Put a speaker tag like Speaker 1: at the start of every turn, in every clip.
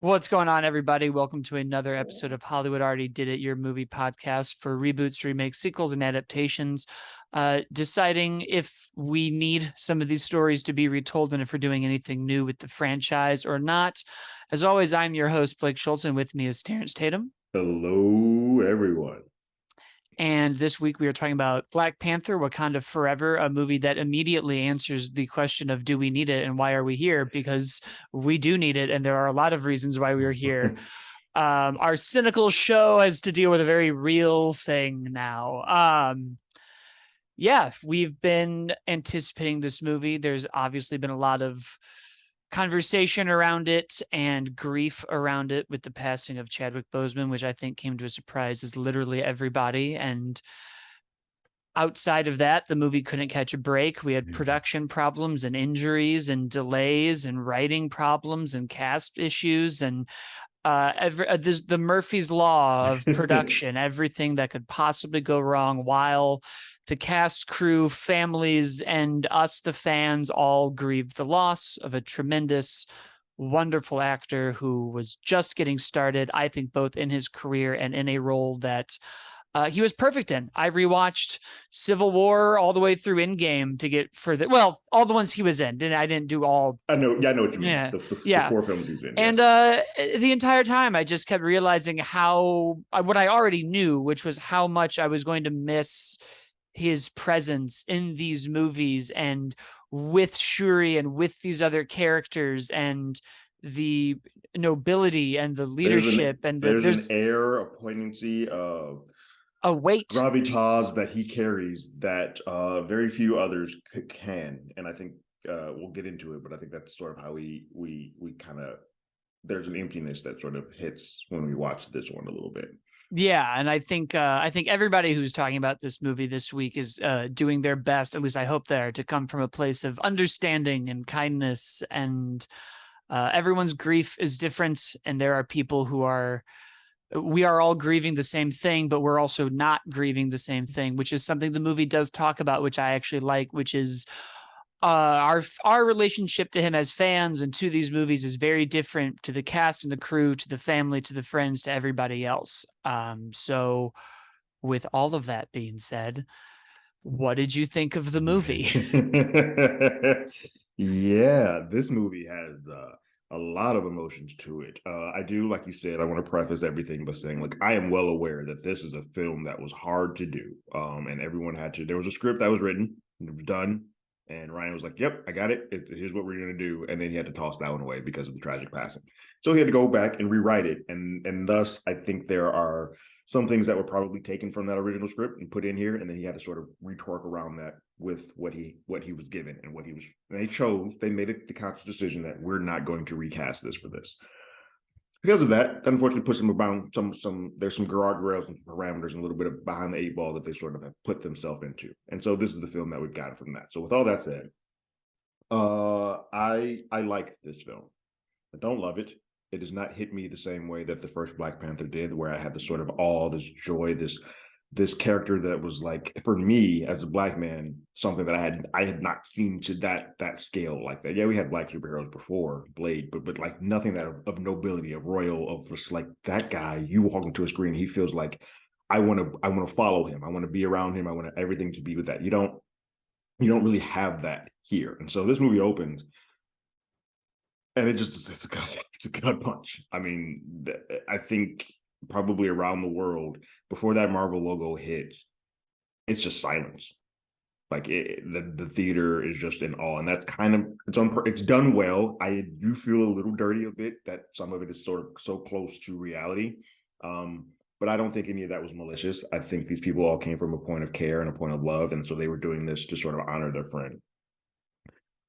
Speaker 1: What's going on, everybody? Welcome to another episode of Hollywood Already Did It, your movie podcast for reboots, remakes, sequels, and adaptations. Deciding if we need some of these stories to be retold and if we're doing anything new with the franchise or not. As always, I'm your host, Blake Schultz, and with me is Terrence Tatum.
Speaker 2: Hello, everyone.
Speaker 1: And this week we are talking about Black Panther, Wakanda Forever, a movie that immediately answers the question of do we need it and why are we here? Because we do need it, and there are a lot of reasons why we are here. Our cynical show has to deal with a very real thing now. Yeah, we've been anticipating this movie. There's obviously been a lot of conversation around it and grief around it with the passing of Chadwick Boseman, which I think came to a surprise as literally everybody. And outside of that, the movie couldn't catch a break. We had production problems and injuries and delays and writing problems and cast issues and the Murphy's Law of production, everything that could possibly go wrong while the cast, crew, families, and us, the fans, all grieved the loss of a tremendous, wonderful actor who was just getting started, I think, both in his career and in a role that he was perfect in. I rewatched Civil War all the way through Endgame to get further. Well, all the ones he was in. I didn't do all.
Speaker 2: I know what you mean.
Speaker 1: Yeah,
Speaker 2: the core films he's in.
Speaker 1: And the entire time, I just kept realizing how what I already knew, which was how much I was going to miss his presence in these movies and with Shuri and with these other characters and the nobility and the leadership.
Speaker 2: There's an air, a poignancy,
Speaker 1: a weight,
Speaker 2: gravitas that he carries that very few others can. And I think we'll get into it, but I think that's sort of how we kind of, there's an emptiness that sort of hits when we watch this one a little bit.
Speaker 1: Yeah, and I think everybody who's talking about this movie this week is doing their best, at least I hope they are, to come from a place of understanding and kindness. And everyone's grief is different, and there are people who we are all grieving the same thing, but we're also not grieving the same thing, which is something the movie does talk about, which I actually like, which is our relationship to him as fans and to these movies is very different to the cast and the crew, to the family, to the friends, to everybody else. So with all of that being said, what did you think of the movie?
Speaker 2: Yeah, this movie has a lot of emotions to it. I do, like you said, I want to preface everything by saying, like, I am well aware that this is a film that was hard to do. And everyone had to, there was a script that was written, done, and Ryan was like, yep, I got it. Here's what we're going to do. And then he had to toss that one away because of the tragic passing. So he had to go back and rewrite it. And thus, I think there are some things that were probably taken from that original script and put in here. And then he had to sort of retort around that with what he was given and what he was. And they made it the conscious decision that we're not going to recast this for this. Because of that unfortunately puts them around there's some guardrails and parameters and a little bit of behind the eight ball that they sort of have put themselves into. And so this is the film that we've got from that. So with all that said, I like this film. I don't love it. It does not hit me the same way that the first Black Panther did, where I had this sort of awe, this joy, this character that was, like, for me as a Black man, something that I had not seen to that scale like that. Yeah, we had Black superheroes before Blade, but like nothing that of nobility, of royal, of just like that guy. You walk into a screen, he feels like I want to follow him. I want to be around him. I want everything to be with that. You don't really have that here. And so this movie opens, and it's a gut punch. I mean, I think probably around the world, before that Marvel logo hits, it's just silence. Like the theater is just in awe, and that's kind of it's done well. I do feel a little dirty a bit that some of it is sort of so close to reality, but I don't think any of that was malicious. I think these people all came from a point of care and a point of love, and so they were doing this to sort of honor their friend.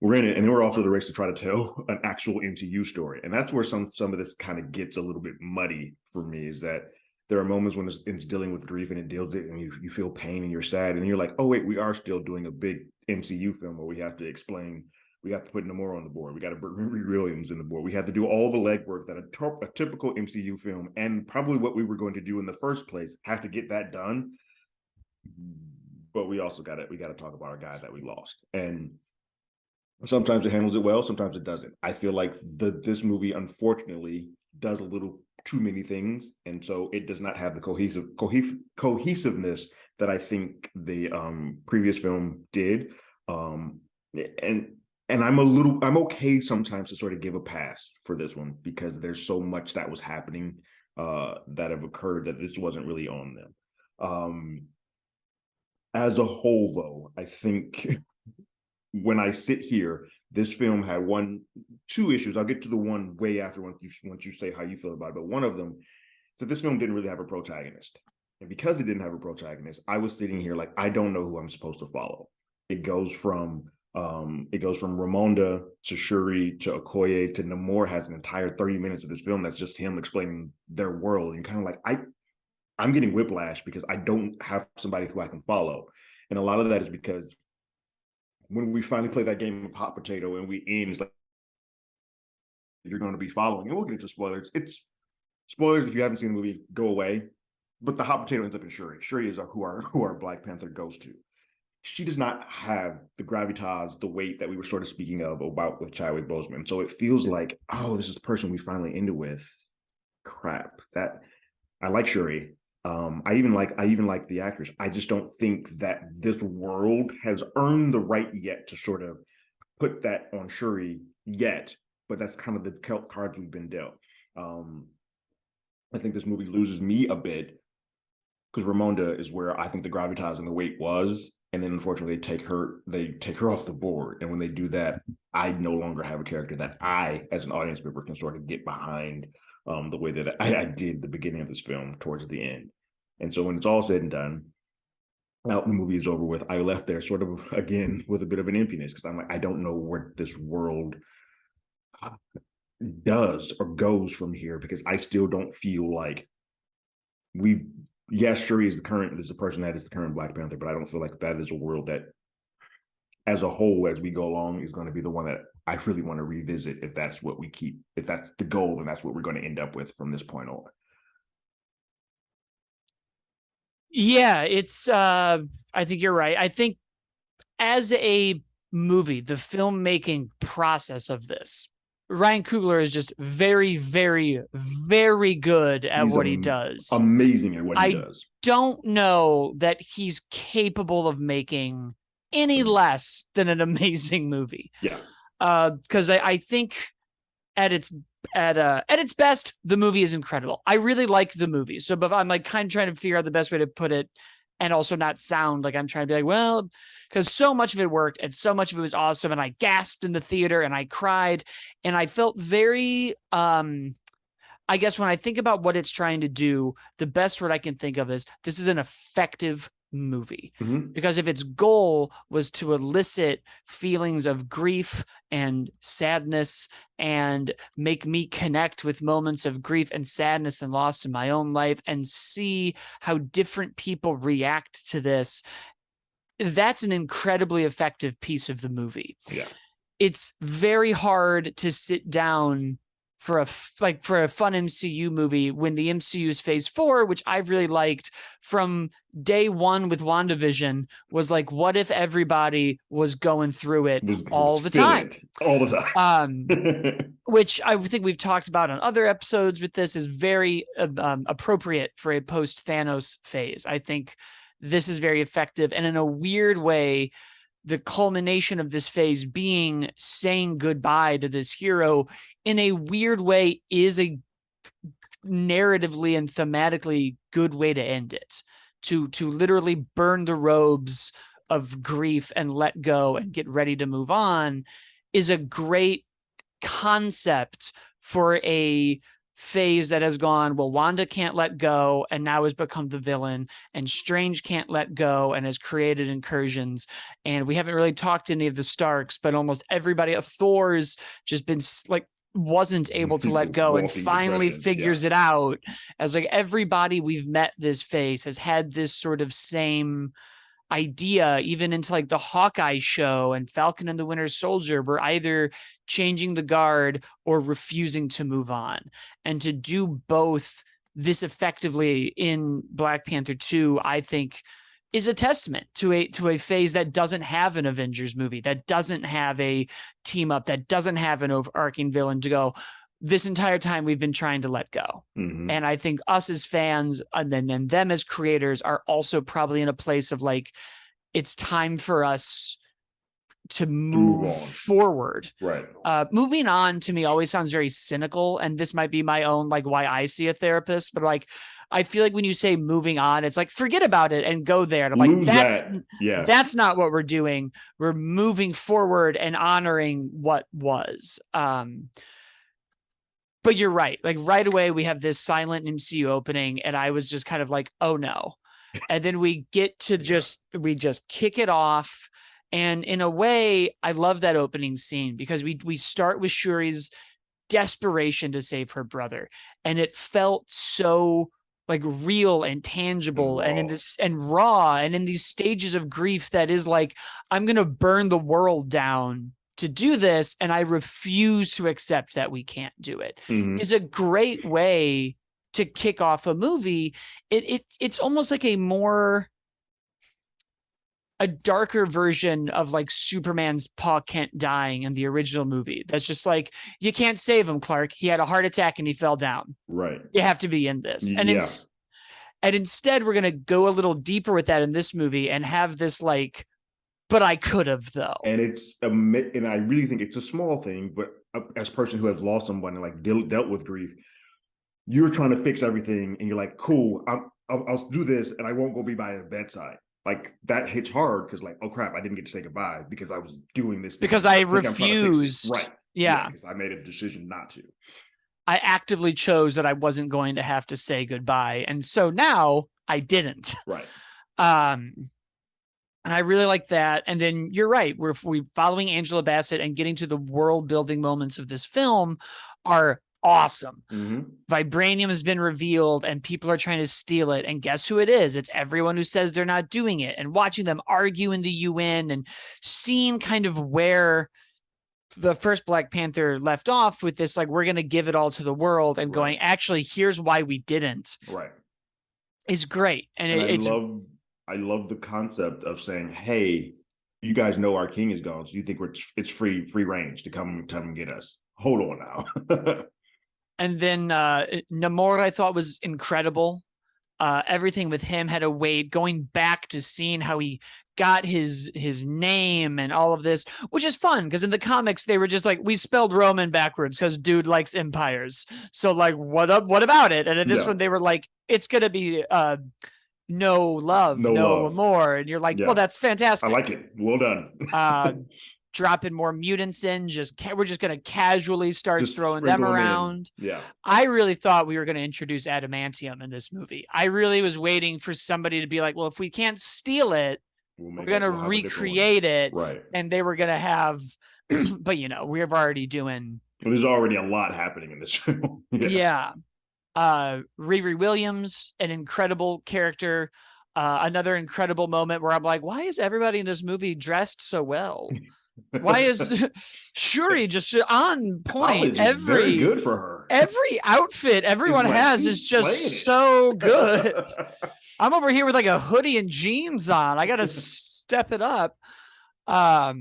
Speaker 2: We're in it, and then we're off to the race to try to tell an actual MCU story, and that's where some of this kind of gets a little bit muddy for me. Is that there are moments when it's dealing with grief and it deals it, and you feel pain and you're sad, and you're like, oh wait, we are still doing a big MCU film where we have to explain, we have to put Namor on the board, we got to put Riri Williams in the board, we have to do all the legwork that a typical MCU film, and probably what we were going to do in the first place, have to get that done. But we also got to talk about our guy that we lost, and sometimes it handles it well, sometimes it doesn't. I feel like this movie, unfortunately, does a little too many things, and so it does not have the cohesiveness that I think the previous film did. Um, and I'm okay sometimes to sort of give a pass for this one because there's so much that was happening that have occurred that this wasn't really on them. As a whole, though, I think when I sit here, this film had two issues. I'll get to the one way after once you say how you feel about it. But one of them is that this film didn't really have a protagonist, and because it didn't have a protagonist, I was sitting here like I don't know who I'm supposed to follow. It goes from Ramonda to Shuri to Okoye to Namor has an entire 30 minutes of this film that's just him explaining their world, and kind of like I'm getting whiplash because I don't have somebody who I can follow, and a lot of that is because when we finally play that game of hot potato and we end, it's like you're going to be following, and we'll get into spoilers. It's spoilers if you haven't seen the movie, go away. But the hot potato ends up in Shuri. Shuri is who our Black Panther goes to. She does not have the gravitas, the weight that we were sort of speaking of about with Chadwick Boseman. So it feels like, oh, this is the person we finally ended with. Crap. That I like Shuri. I even like the actors. I just don't think that this world has earned the right yet to sort of put that on Shuri yet. But that's kind of the cards we've been dealt. I think this movie loses me a bit because Ramonda is where I think the gravitas and the weight was, and then unfortunately they take her off the board. And when they do that, I no longer have a character that I, as an audience member, can sort of get behind the way that I did the beginning of this film towards the end. And so when it's all said and done, out the movie is over with, I left there sort of again with a bit of an emptiness because I'm like, I don't know where this world does or goes from here because I still don't feel like yes, Shuri is the person that is the current Black Panther, but I don't feel like that is a world that as a whole, as we go along, is going to be the one that I really want to revisit if that's what we keep, if that's the goal, and that's what we're going to end up with from this point on.
Speaker 1: Yeah, it's I think you're right. I think as a movie, the filmmaking process of this, Ryan Coogler is just very, very, very good at what he does.
Speaker 2: Amazing at what he
Speaker 1: I
Speaker 2: does.
Speaker 1: don't know that he's capable of making any less than an amazing movie.
Speaker 2: Yeah.
Speaker 1: Because I think at its best, the movie is incredible. I really like the movie. So, but I'm like kind of trying to figure out the best way to put it and also not sound like I'm trying to be like, well, because so much of it worked and so much of it was awesome. And I gasped in the theater and I cried and I felt very, I guess when I think about what it's trying to do, the best word I can think of is this is an effective movie.
Speaker 2: Mm-hmm.
Speaker 1: Because if its goal was to elicit feelings of grief and sadness and make me connect with moments of grief and sadness and loss in my own life and see how different people react to this, that's an incredibly effective piece of the movie.
Speaker 2: Yeah.
Speaker 1: It's very hard to sit down for a fun MCU movie when the MCU's phase 4, which I really liked from day one with WandaVision, was like, what if everybody was going through it all the time?
Speaker 2: All the time.
Speaker 1: Which I think we've talked about on other episodes with this is very appropriate for a post-Thanos phase. I think this is very effective. And in a weird way, the culmination of this phase being saying goodbye to this hero in a weird way is a narratively and thematically good way to end it, to literally burn the robes of grief and let go and get ready to move on is a great concept for a phase that has gone, well, Wanda can't let go and now has become the villain, and Strange can't let go and has created incursions. And we haven't really talked to any of the Starks, but almost everybody of Thor's just been like, wasn't able to let go and finally figures it out. As like everybody we've met this phase has had this sort of same idea, even into like the Hawkeye show and Falcon and the Winter Soldier, were either changing the guard or refusing to move on. And to do both this effectively in Black Panther 2, I think is a testament to a phase that doesn't have an Avengers movie, that doesn't have a team up, that doesn't have an overarching villain to go, this entire time we've been trying to let go.
Speaker 2: Mm-hmm.
Speaker 1: And I think us as fans and then them as creators are also probably in a place of like, it's time for us to move
Speaker 2: on.
Speaker 1: forward.
Speaker 2: Right.
Speaker 1: Moving on to me always sounds very cynical, and this might be my own like why I see a therapist, but like I feel like when you say moving on, it's like forget about it and go there. And I'm like,
Speaker 2: Lose that. Yeah.
Speaker 1: that's not what we're doing. We're moving forward and honoring what was. But you're right. Like right away, we have this silent MCU opening, and I was just kind of like, oh no. And then we get to we just kick it off. And in a way, I love that opening scene because we start with Shuri's desperation to save her brother. And it felt so like real and tangible and in this and raw and in these stages of grief that is like, I'm going to burn the world down to do this, and I refuse to accept that we can't do it.
Speaker 2: Mm-hmm.
Speaker 1: Is a great way to kick off a movie. It's almost like a darker version of like Superman's Pa Kent dying in the original movie. That's just like, you can't save him, Clark. He had a heart attack and he fell down.
Speaker 2: Right.
Speaker 1: You have to be in this. And instead, we're going to go a little deeper with that in this movie and have this like, but I could have though.
Speaker 2: And and I really think it's a small thing, but as a person who has lost someone and like dealt with grief, you're trying to fix everything and you're like, cool, I'll do this and I won't go be by a bedside. Like that hits hard because like, oh crap, I didn't get to say goodbye because I was doing this
Speaker 1: because I refused.
Speaker 2: Right.
Speaker 1: Yeah.
Speaker 2: Because I made a decision not to.
Speaker 1: I actively chose that I wasn't going to have to say goodbye. And so now I didn't.
Speaker 2: Right.
Speaker 1: And I really like that. And then you're right. We're following Angela Bassett and getting to the world building moments of this film are awesome.
Speaker 2: Mm-hmm.
Speaker 1: Vibranium has been revealed and people are trying to steal it. And guess who it is? It's everyone who says they're not doing it, and watching them argue in the UN and seeing kind of where the first Black Panther left off with this, like, we're going to give it all to the world and going, actually, here's why we didn't.
Speaker 2: Right.
Speaker 1: Is great. And
Speaker 2: I love the concept of saying, hey, you guys know our king is gone, so you think it's free range to come and get us. Hold on now.
Speaker 1: And then Namor, I thought, was incredible. Everything with him had a weight, going back to seeing how he got his name and all of this, which is fun because in the comics they were just like, we spelled Roman backwards because dude likes empires. So like, what about it? And in this one they were like, it's gonna be no love, no more. And you're like, well, that's fantastic.
Speaker 2: I like it. Well done.
Speaker 1: Dropping more mutants in, we're just going to casually start throwing them around.
Speaker 2: Yeah.
Speaker 1: I really thought we were going to introduce adamantium in this movie. I really was waiting for somebody to be like, well, if we can't steal it, we're going to recreate it.
Speaker 2: Right.
Speaker 1: And they were going to have, but we're already doing.
Speaker 2: There's already a lot happening in this film.
Speaker 1: Yeah. Riri Williams, an incredible character. Another incredible moment where I'm like, why is everybody in this movie dressed so well? Why is Shuri just on point?
Speaker 2: Very good for her.
Speaker 1: Every outfit everyone has is just so good. I'm over here with like a hoodie and jeans on. I got to step it up. All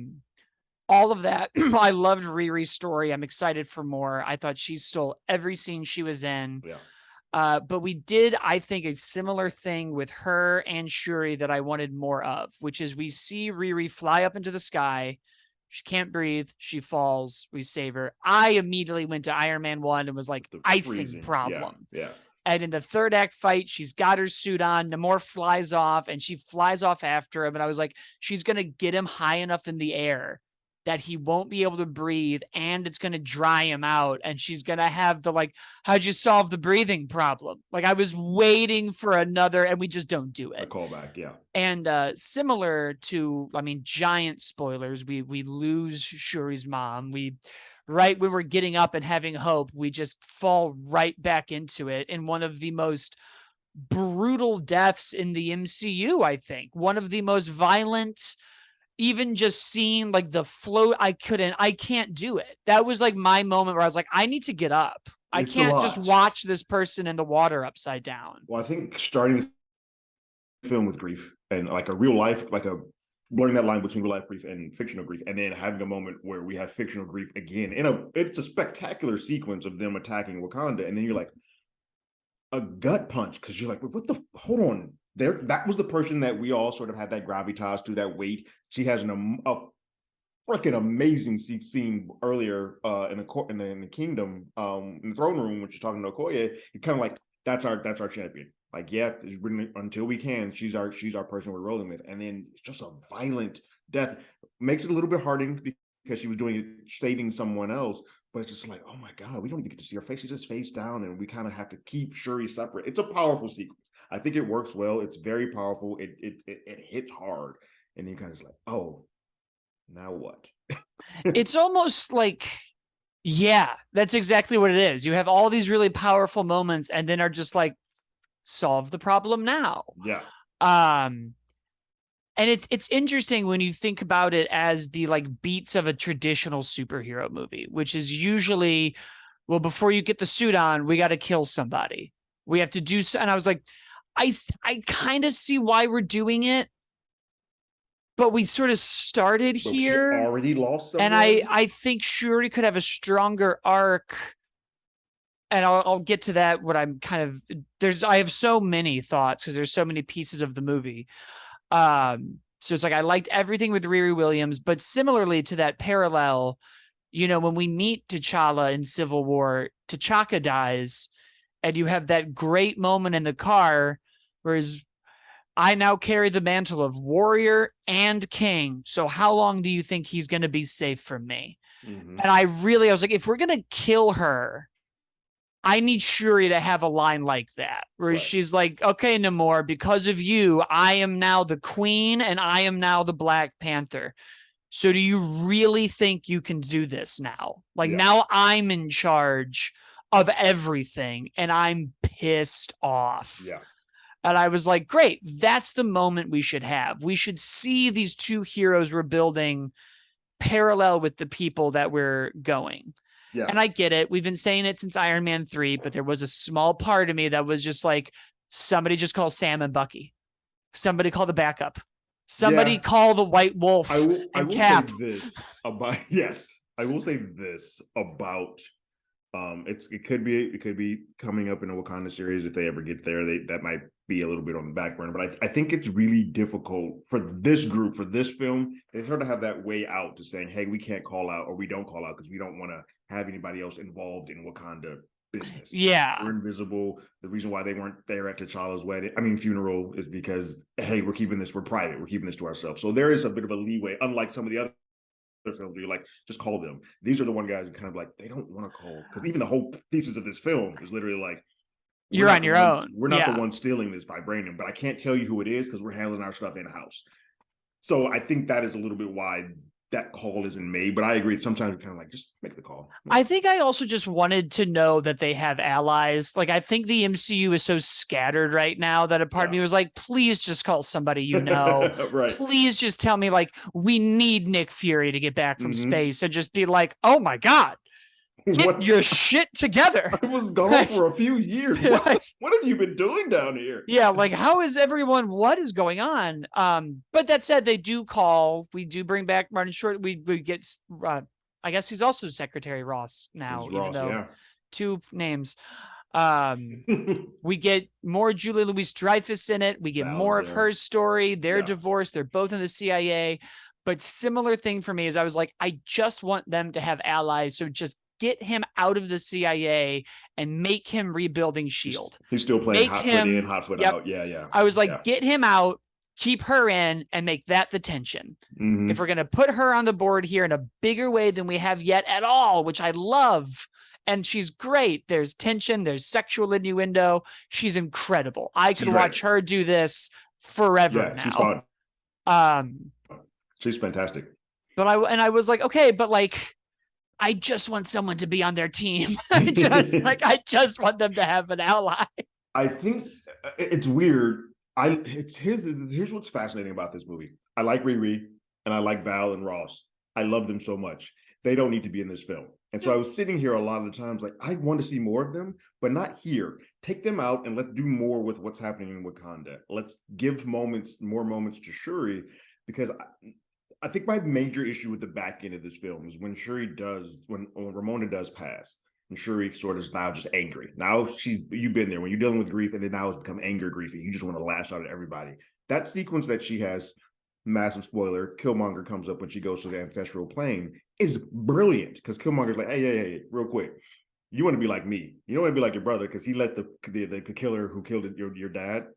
Speaker 1: of that. I loved Riri's story. I'm excited for more. I thought she stole every scene she was in.
Speaker 2: Yeah.
Speaker 1: But we did, I think, a similar thing with her and Shuri that I wanted more of, which is we see Riri fly up into the sky. She can't breathe. She falls. We save her. I immediately went to Iron Man 1 and was like, the icing freezing problem.
Speaker 2: Yeah.
Speaker 1: And in the third act fight, she's got her suit on. Namor flies off and she flies off after him. And I was like, she's going to get him high enough in the air that he won't be able to breathe and it's going to dry him out. And she's going to have the, like, how'd you solve the breathing problem? Like I was waiting for another and we just don't do it.
Speaker 2: A callback. Yeah.
Speaker 1: And similar to, giant spoilers, we lose Shuri's mom. Right when we're getting up and having hope, we just fall right back into it in one of the most brutal deaths in the MCU, I think. One of the most violent. Even just seeing like the float, I can't do it. That was like my moment where I was like, I need to get up. I can't just watch this person in the water upside down.
Speaker 2: Well, I think starting the film with grief and like a real life, like a blurring that line between real life grief and fictional grief, and then having a moment where we have fictional grief again. It's a spectacular sequence of them attacking Wakanda, and then you're like a gut punch because you're like, what the? Hold on, there. That was the person that we all sort of had that gravitas to, that weight. She has a freaking amazing scene earlier in the kingdom, in the throne room when she's talking to Okoye. You're kind of like, that's our champion. Like, yeah, until we can, she's our person we're rolling with. And then it's just a violent death. Makes it a little bit harder because she was doing it, saving someone else. But it's just like, oh my God, we don't even get to see her face. She's just face down, and we kind of have to keep Shuri separate. It's a powerful sequence. I think it works well. It's very powerful. It hits hard. And then you kind of just like, oh, now what?
Speaker 1: It's almost like, yeah, that's exactly what it is. You have all these really powerful moments and then are just like, solve the problem now.
Speaker 2: Yeah.
Speaker 1: And it's interesting when you think about it as the like beats of a traditional superhero movie, which is usually, well, before you get the suit on, we got to kill somebody. We have to do so. And I was like, I kind of see why we're doing it, but we sort of started here.
Speaker 2: She already lost someone.
Speaker 1: And I think Shuri could have a stronger arc. And I'll get to that. What I'm kind of, I have so many thoughts because there's so many pieces of the movie. So it's like, I liked everything with Riri Williams, but similarly to that parallel, you know, when we meet T'Challa in Civil War, T'Chaka dies, and you have that great moment in the car, whereas I now carry the mantle of warrior and king. So how long do you think he's going to be safe from me? Mm-hmm. And I was like, if we're going to kill her, I need Shuri to have a line like that, where she's like, okay, Namor, because of you, I am now the queen and I am now the Black Panther. So do you really think you can do this now? Like, now I'm in charge of everything and I'm pissed off.
Speaker 2: Yeah.
Speaker 1: And I was like, great, that's the moment we should have. We should see these two heroes we're building parallel with the people that we're going. Yeah. And I get it. We've been saying it since Iron Man 3, but there was a small part of me that was just like, somebody just call Sam and Bucky. Somebody call the backup. Somebody call the White Wolf and Cap.
Speaker 2: Say this about, yes, I will say this about it could be coming up in a Wakanda series if they ever get there. That might be a little bit on the back burner, but I think it's really difficult for this group, for this film. They sort of have that way out to saying, hey, we can't call out, or we don't call out because we don't want to have anybody else involved in Wakanda business.
Speaker 1: Yeah.
Speaker 2: We're invisible. The reason why they weren't there at T'Challa's funeral is because, hey, we're private. We're keeping this to ourselves. So there is a bit of a leeway, unlike some of the other films where you're like, just call them. These are the one guys who kind of like, they don't want to call, because even the whole thesis of this film is literally like,
Speaker 1: you're on your own.
Speaker 2: We're not the one stealing this vibranium, but I can't tell you who it is because we're handling our stuff in-house. So I think that is a little bit why that call isn't made, but I agree. Sometimes we're kind of like, just make the call.
Speaker 1: I think I also just wanted to know that they have allies. Like, I think the MCU is so scattered right now that a part of me was like, please just call somebody you know. Right. Please just tell me, like, we need Nick Fury to get back from space, and just be like, oh my God, get your shit together.
Speaker 2: I was gone for a few years. What have you been doing down here?
Speaker 1: Yeah, like, how is everyone? What is going on? But that said, we do bring back Martin Short. We get, I guess he's also Secretary Ross now, even though two names. We get more Julie Louis-Dreyfus in it. We get more of her story. They're divorced. They're both in the CIA. But similar thing for me is I was like, I just want them to have allies. So just get him out of the CIA and make him rebuilding S.H.I.E.L.D.
Speaker 2: He's still playing hot foot in, hot foot out. Yeah.
Speaker 1: I was like, get him out, keep her in, and make that the tension. Mm-hmm. If we're going to put her on the board here in a bigger way than we have yet at all, which I love, and she's great. There's tension, there's sexual innuendo. She's incredible. I could watch her do this forever now.
Speaker 2: She's fantastic.
Speaker 1: But I was like, okay, but like, I just want someone to be on their team. I just want them to have an ally.
Speaker 2: I think it's weird. Here's what's fascinating about this movie. I like Riri and I like Val and Ross. I love them so much. They don't need to be in this film. And so I was sitting here a lot of the times like, I want to see more of them, but not here. Take them out and let's do more with what's happening in Wakanda. Let's give more moments to Shuri. because I think my major issue with the back end of this film is when when Ramona does pass, and Shuri sort of is now just angry. Now you've been there when you're dealing with grief, and then now it's become anger grief, and you just want to lash out at everybody. That sequence that she has, massive spoiler, Killmonger comes up when she goes to the ancestral plane, is brilliant because Killmonger's like, hey, real quick, you want to be like me. You don't want to be like your brother because he let the killer who killed your dad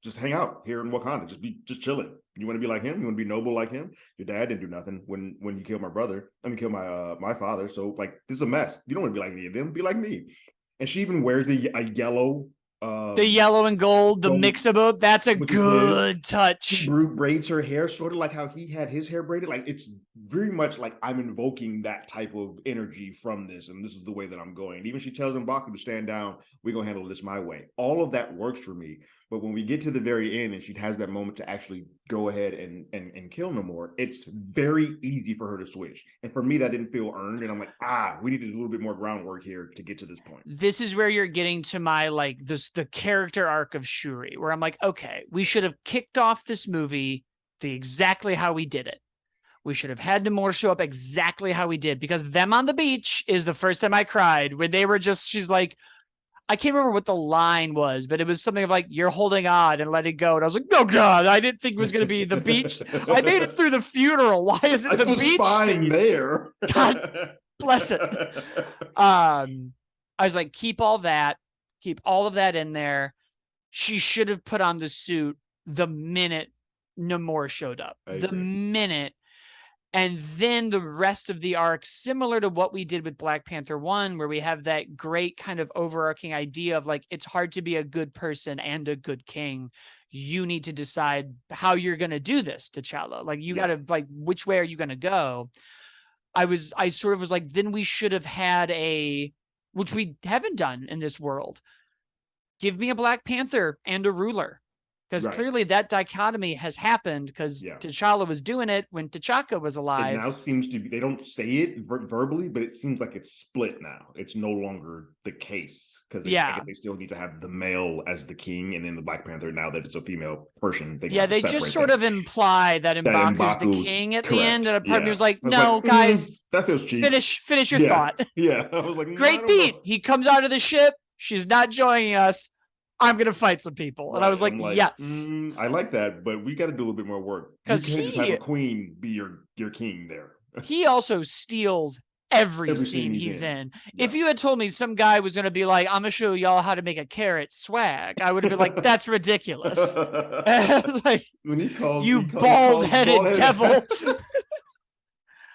Speaker 2: just hang out here in Wakanda, just chilling. You want to be like him. You want to be noble like him. Your dad didn't do nothing when you killed my brother. I mean, kill my father. So like, this is a mess. You don't want to be like any of them. Be like me. And she even wears a yellow.
Speaker 1: The yellow and gold, the mix of both. That's a good touch.
Speaker 2: She braids her hair sort of like how he had his hair braided. Like, it's very much like I'm invoking that type of energy from this, and this is the way that I'm going. And even she tells M'Baku to stand down. We're gonna handle this my way. All of that works for me. But when we get to the very end and she has that moment to actually go ahead and kill Namor, it's very easy for her to switch. And for me, that didn't feel earned. And I'm like, we needed a little bit more groundwork here to get to this point.
Speaker 1: This is where you're getting to my the character arc of Shuri, where I'm like, okay, we should have kicked off this movie exactly how we did it. We should have had Namor show up exactly how we did, because them on the beach is the first time I cried when they were she's like, I can't remember what the line was, but it was something of like, you're holding on and let it go. And I was like, oh God, I didn't think it was going to be the beach. I made it through the funeral. Why is it the beach?
Speaker 2: Fine there.
Speaker 1: God bless it. I was like, keep all of that in there. She should have put on the suit the minute Namor showed up. The minute. And then the rest of the arc, similar to what we did with Black Panther 1, where we have that great kind of overarching idea of like, it's hard to be a good person and a good king. You need to decide how you're going to do this, T'Challa. Like, you got to, like, which way are you going to go? I sort of was like, then we should have had which we haven't done in this world. Give me a Black Panther and a ruler. Because clearly that dichotomy has happened, because T'Challa was doing it when T'Chaka was alive.
Speaker 2: It now seems to be, they don't say it verbally, but it seems like it's split now. It's no longer the case, because I guess they still need to have the male as the king, and then the Black Panther, now that it's a female person. They just
Speaker 1: sort of imply that M'Baku's the king at the end, and a part of me was like, no, guys,
Speaker 2: that feels cheap.
Speaker 1: Finish your thought.
Speaker 2: Yeah, I was like,
Speaker 1: great beat. He comes out of the ship. She's not joining us. I'm going to fight some people. And I was like, yes.
Speaker 2: I like that, but we got to do a little bit more work.
Speaker 1: Because
Speaker 2: you can't just have a queen be your king there.
Speaker 1: He also steals every scene he's in. Yeah. If you had told me some guy was going to be like, I'm going to show y'all how to make a carrot swag, I would have been like, that's ridiculous. Like,
Speaker 2: when he calls,
Speaker 1: you bald-headed devil.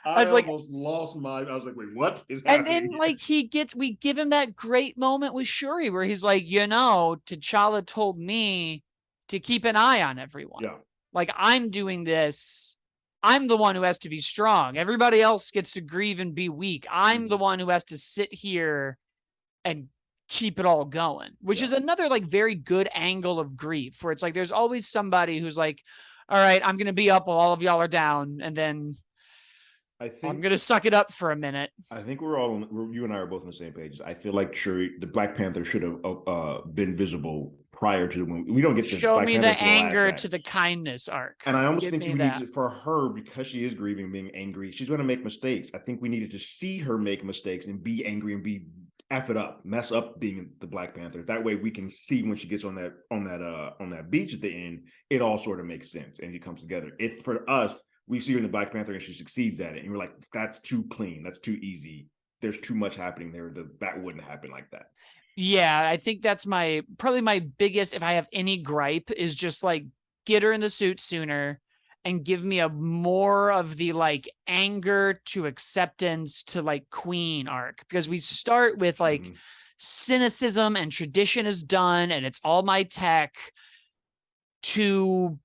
Speaker 2: I was like, almost lost my. I was like, wait, what is happening?
Speaker 1: And then, like, we give him that great moment with Shuri where he's like, T'Challa told me to keep an eye on everyone.
Speaker 2: Yeah.
Speaker 1: Like, I'm doing this. I'm the one who has to be strong. Everybody else gets to grieve and be weak. I'm the one who has to sit here and keep it all going, which is another, like, very good angle of grief, where it's like, there's always somebody who's like, all right, I'm going to be up while all of y'all are down. And then I'm going to suck it up for a minute.
Speaker 2: I think you and I are both on the same page. I feel like Shuri, the Black Panther, should have been visible prior to the movie. We don't get to
Speaker 1: show me the anger to the kindness arc.
Speaker 2: And I almost think we need for her, because she is grieving, being angry, she's going to make mistakes. I think we needed to see her make mistakes and be angry and be F it up, mess up being the Black Panther. That way we can see when she gets on that beach at the end, it all sort of makes sense and it comes together. If for us, we see her in the Black Panther and she succeeds at it, and we're like, that's too clean, that's too easy, there's too much happening there, that wouldn't happen like that.
Speaker 1: Yeah, I think that's probably my biggest, if I have any gripe, is just like, get her in the suit sooner and give me a more of the like anger to acceptance to like queen arc, because we start with like cynicism and tradition is done and it's all my tech, to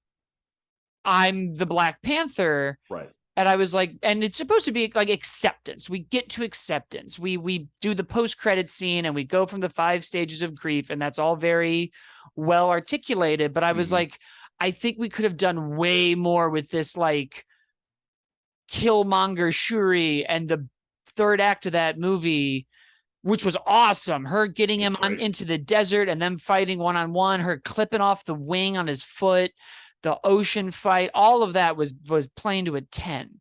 Speaker 1: I'm the Black Panther.
Speaker 2: Right.
Speaker 1: And I was like, and it's supposed to be like acceptance. We get to acceptance. We do the post-credit scene and we go from the 5 stages of grief, and that's all very well articulated. But I was like, I think we could have done way more with this, like, Killmonger Shuri and the third act of that movie, which was awesome. Her getting him into the desert and them fighting one-on-one, her clipping off the wing on his foot. the ocean fight, all of that was playing to a 10.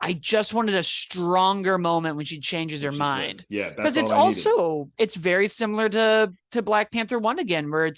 Speaker 1: I just wanted a stronger moment when she changes her
Speaker 2: She says,
Speaker 1: mind.
Speaker 2: yeah,
Speaker 1: Because
Speaker 2: that's
Speaker 1: it's
Speaker 2: all I needed.
Speaker 1: also, it's very similar to Black Panther 1 again, where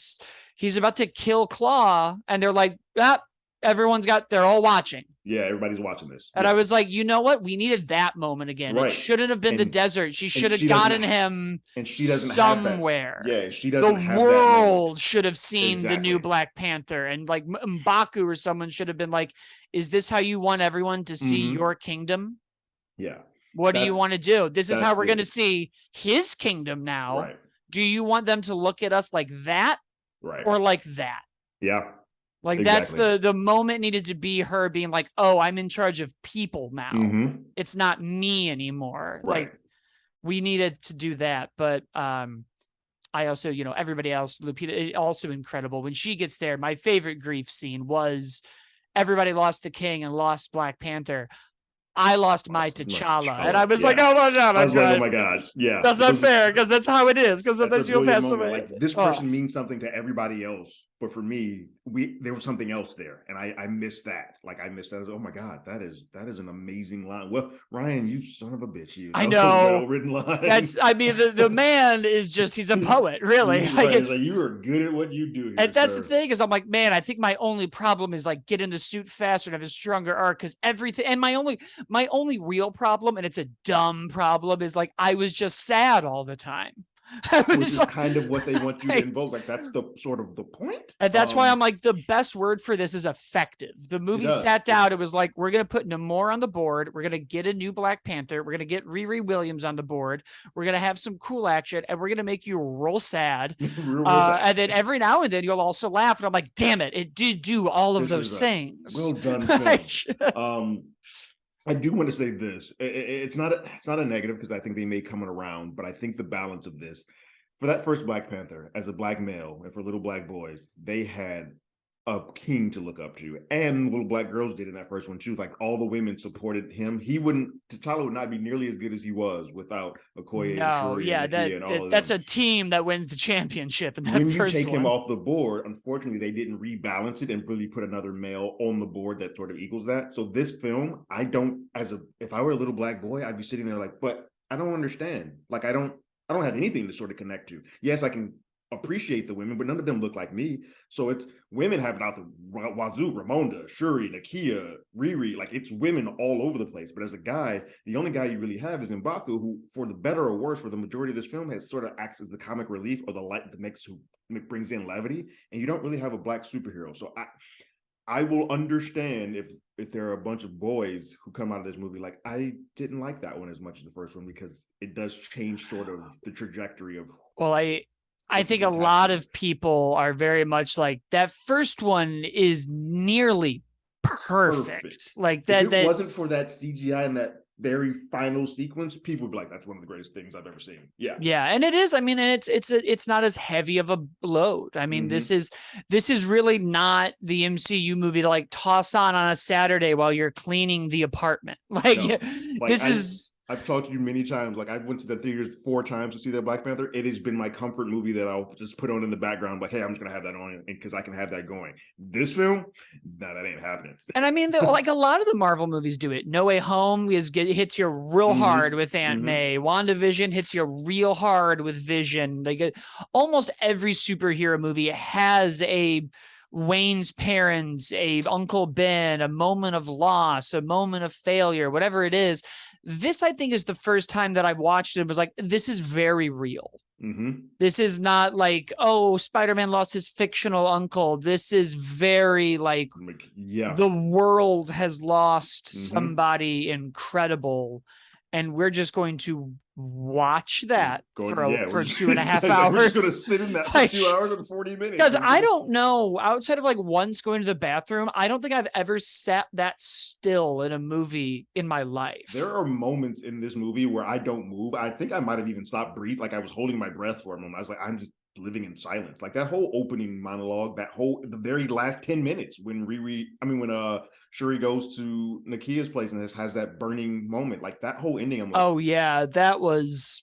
Speaker 1: he's about to kill Claw, and they're like, ah, they're all watching.
Speaker 2: Yeah, everybody's watching this.
Speaker 1: And I
Speaker 2: Yeah,
Speaker 1: was like, you know what? We needed that moment again. It
Speaker 2: right.
Speaker 1: shouldn't have been the
Speaker 2: And
Speaker 1: desert. She
Speaker 2: and
Speaker 1: should have
Speaker 2: she doesn't
Speaker 1: gotten him
Speaker 2: and she doesn't have that.
Speaker 1: somewhere.
Speaker 2: Yeah, she
Speaker 1: The
Speaker 2: doesn't have that moment.
Speaker 1: world should have seen the new
Speaker 2: Exactly.
Speaker 1: Black Panther, and like M'Baku or someone should have been like, is this how you want everyone to see
Speaker 2: Mm-hmm.
Speaker 1: your kingdom?
Speaker 2: Yeah.
Speaker 1: What do you
Speaker 2: That's
Speaker 1: want to do? This is how
Speaker 2: that's
Speaker 1: we're going to
Speaker 2: the
Speaker 1: see his kingdom now.
Speaker 2: right.
Speaker 1: Do you want them to look at us like that
Speaker 2: Right.
Speaker 1: or like that?
Speaker 2: Yeah.
Speaker 1: Like that's
Speaker 2: Exactly.
Speaker 1: the moment needed to be her being like, "Oh, I'm in charge of people now.
Speaker 2: Mm-hmm.
Speaker 1: It's not me anymore."
Speaker 2: Right.
Speaker 1: Like we needed to do that, but I also, everybody else, Lupita, also incredible. When she gets there, my favorite grief scene was everybody lost the king and lost Black Panther. I lost my T'Challa, and I was like,
Speaker 2: Yeah.
Speaker 1: "Oh my god,
Speaker 2: I
Speaker 1: I
Speaker 2: was like, oh
Speaker 1: cried."
Speaker 2: my gosh. Yeah.
Speaker 1: That's not fair because that's how it is. Because
Speaker 2: That's a
Speaker 1: sometimes you'll
Speaker 2: brilliant
Speaker 1: pass
Speaker 2: moment.
Speaker 1: away.
Speaker 2: Like this
Speaker 1: Oh,
Speaker 2: person means something to everybody else, but for me, there was something else there, and I missed that. Like I missed that. I was, oh my god, that is an amazing line. Well, Ryan, you son of a bitch, you.
Speaker 1: I
Speaker 2: That was a
Speaker 1: know.
Speaker 2: well written line.
Speaker 1: That's. I mean, the man is just—he's a poet, really. Like
Speaker 2: Right, it's like
Speaker 1: it's.
Speaker 2: you are good at what you do here,
Speaker 1: And that's the
Speaker 2: sir.
Speaker 1: thing is, I'm like, man, I think my only problem is like get in the suit faster and have a stronger arc because everything. And my only real problem, and it's a dumb problem, is like I was just sad all the time. I
Speaker 2: Which
Speaker 1: was
Speaker 2: is kind of what they want you to
Speaker 1: like,
Speaker 2: invoke. Like that's the sort of the point.
Speaker 1: and that's why I'm like, the best word for this is effective. The
Speaker 2: It
Speaker 1: movie
Speaker 2: does.
Speaker 1: sat down. It was like, we're going to put Namor on the board. We're going to get a new Black Panther. We're going to get Riri Williams on the board. We're going to have some cool action, and we're going to make you real sad.
Speaker 2: Real sad.
Speaker 1: And then every now and then you'll also laugh. And I'm like, damn it, it did do all of
Speaker 2: This
Speaker 1: those
Speaker 2: is a well
Speaker 1: things.
Speaker 2: done film. Um, I do want to say this. It's not a negative because I think they may come around, but I think the balance of this for that first Black Panther as a black male and for little black boys, they had a king to look up to, and little black girls did in that first one too. Like all the women supported him. T'Challa would not be nearly as good as he was without Okoye and
Speaker 1: No,
Speaker 2: Shuri and
Speaker 1: yeah,
Speaker 2: Nakia and all of
Speaker 1: that's
Speaker 2: them.
Speaker 1: a team that wins the championship in that
Speaker 2: When you
Speaker 1: first
Speaker 2: take him
Speaker 1: one.
Speaker 2: off the board, unfortunately, they didn't rebalance it and really put another male on the board that sort of equals that. So this film, if I were a little black boy, I'd be sitting there like, but I don't understand. Like I don't have anything to sort of connect to. Yes, I can appreciate the women, but none of them look like me. So it's women have it out the wazoo, Ramonda, Shuri, Nakia, Riri, like it's women all over the place. But as a guy, the only guy you really have is M'Baku, who, for the better or worse, for the majority of this film, has sort of acts as the comic relief or the light that who brings in levity. And you don't really have a black superhero. So I will understand if there are a bunch of boys who come out of this movie like I didn't like that one as much as the first one because it does change sort of the trajectory of
Speaker 1: Well, I think a lot of people are very much like that first one is nearly perfect. Like
Speaker 2: if
Speaker 1: that
Speaker 2: it wasn't
Speaker 1: that's
Speaker 2: for that CGI and that very final sequence, people would be like, "That's one of the greatest things I've ever seen." Yeah,
Speaker 1: yeah, and it is. I mean, it's not as heavy of a load. I mean,
Speaker 2: mm-hmm.
Speaker 1: this is really not the MCU movie to like toss on a Saturday while you're cleaning the apartment. Like
Speaker 2: No, like
Speaker 1: this is
Speaker 2: I've talked to you many times. Like I went to the theaters 4 times to see that Black Panther. It has been my comfort movie that I'll just put on in the background. Like, hey, I'm just gonna have that on because I can have that going. This film, no, that ain't happening.
Speaker 1: And I mean, like a lot of the Marvel movies do it. No Way Home hits you real hard with Aunt May. WandaVision hits you real hard with Vision. Like almost every superhero movie has a Wayne's parents, a Uncle Ben, a moment of loss, a moment of failure, whatever it is. This, I think, is the first time that I watched it and was like, this is very real. This is not like, oh, Spider-Man lost his fictional uncle. This is very like, the world has lost somebody incredible, and we're just going to watch that for 2.5 hours.
Speaker 2: We're just going to sit in that for 2 hours and 40 minutes.
Speaker 1: Because I don't know, outside of like once going to the bathroom, I don't think I've ever sat that still in a movie in my life.
Speaker 2: There are moments in this movie where I don't move. I think I might have even stopped breathing. Like I was holding my breath for a moment. I was like, I'm just living in silence. Like that whole opening monologue, the very last 10 minutes when Shuri goes to Nakia's place and has that burning moment, like that whole ending. I'm like,
Speaker 1: oh yeah, that was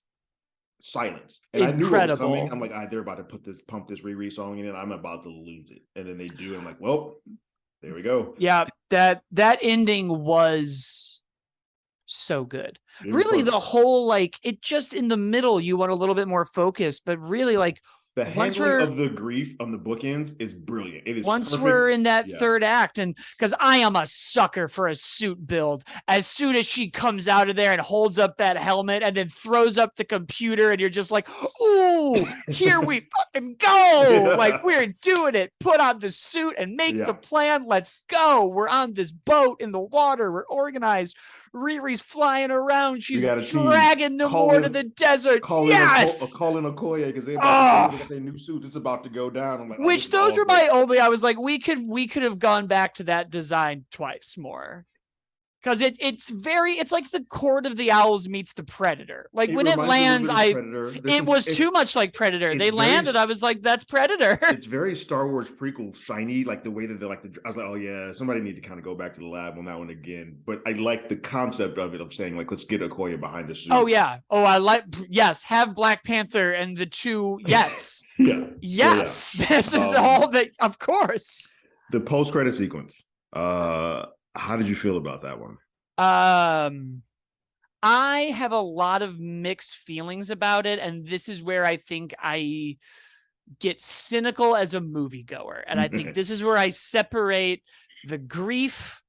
Speaker 2: silence. And
Speaker 1: incredible.
Speaker 2: I knew what was coming. I'm like, they're about to pump this Riri song in, and I'm about to lose it. And then they do. And I'm like, well, There we go.
Speaker 1: Yeah, that ending was so good.
Speaker 2: It was
Speaker 1: Really, the
Speaker 2: perfect.
Speaker 1: whole like it just in the middle, you want a little bit more focus, but really like
Speaker 2: The
Speaker 1: once
Speaker 2: handling
Speaker 1: we're
Speaker 2: of the grief on the bookends is brilliant. It is
Speaker 1: once we're
Speaker 2: perfect.
Speaker 1: in that
Speaker 2: Yeah.
Speaker 1: third act, and because I am a sucker for a suit build, as soon as she comes out of there and holds up that helmet and then throws up the computer, and you're just like, ooh, here we fucking go. Like,
Speaker 2: Yeah.
Speaker 1: we're doing it. Put on the suit and make the
Speaker 2: Yeah.
Speaker 1: plan. Let's go. We're on this boat in the water. We're organized. Riri's flying around.
Speaker 2: We
Speaker 1: She's
Speaker 2: got a team.
Speaker 1: dragging
Speaker 2: Call
Speaker 1: Namor to
Speaker 2: in
Speaker 1: the desert.
Speaker 2: call in a
Speaker 1: Yes.
Speaker 2: call in Okoye because they about to go in. They
Speaker 1: Oh,
Speaker 2: got their new suits. It's about to go down. I'm like, oh, this
Speaker 1: which
Speaker 2: is
Speaker 1: those
Speaker 2: all
Speaker 1: were
Speaker 2: great.
Speaker 1: my only. I was like, we could have gone back to that design twice more because it's like the Court of the Owls meets the Predator. Like
Speaker 2: It
Speaker 1: when it
Speaker 2: reminds me a little
Speaker 1: lands,
Speaker 2: bit of Predator. There's
Speaker 1: it
Speaker 2: some.
Speaker 1: was too much like Predator.
Speaker 2: It's
Speaker 1: They
Speaker 2: very
Speaker 1: landed, I was like, that's Predator.
Speaker 2: it's very Star Wars prequel shiny, like the way that they're like I was like, oh yeah, somebody need to kind of go back to the lab on that one again. But I like the concept of it of saying like let's get Okoye behind the suit.
Speaker 1: Oh yeah. Oh, I like yes. Have Black Panther and the two. Yes,
Speaker 2: Yeah.
Speaker 1: yes.
Speaker 2: Yeah.
Speaker 1: This is all that. Of course.
Speaker 2: The post credit sequence. How did you feel about that one?
Speaker 1: Um, I have a lot of mixed feelings about it, and this is where I think I get cynical as a moviegoer. And I think this is where I separate the grief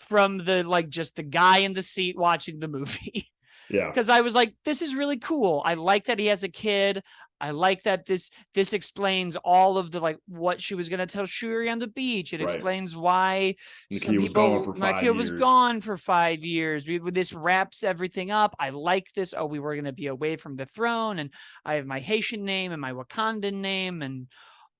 Speaker 1: from the like just the guy in the seat watching the movie.
Speaker 2: Yeah.
Speaker 1: Because I was like, this is really cool. I like that he has a kid. I like that this explains all of the like what she was gonna tell Shuri on the beach. It
Speaker 2: Right.
Speaker 1: explains why some
Speaker 2: was gone for
Speaker 1: people like
Speaker 2: 5
Speaker 1: he was
Speaker 2: years.
Speaker 1: gone for 5 years. This wraps everything up. I like this. Oh, we were gonna be away from the throne, and I have my Haitian name and my Wakandan name, and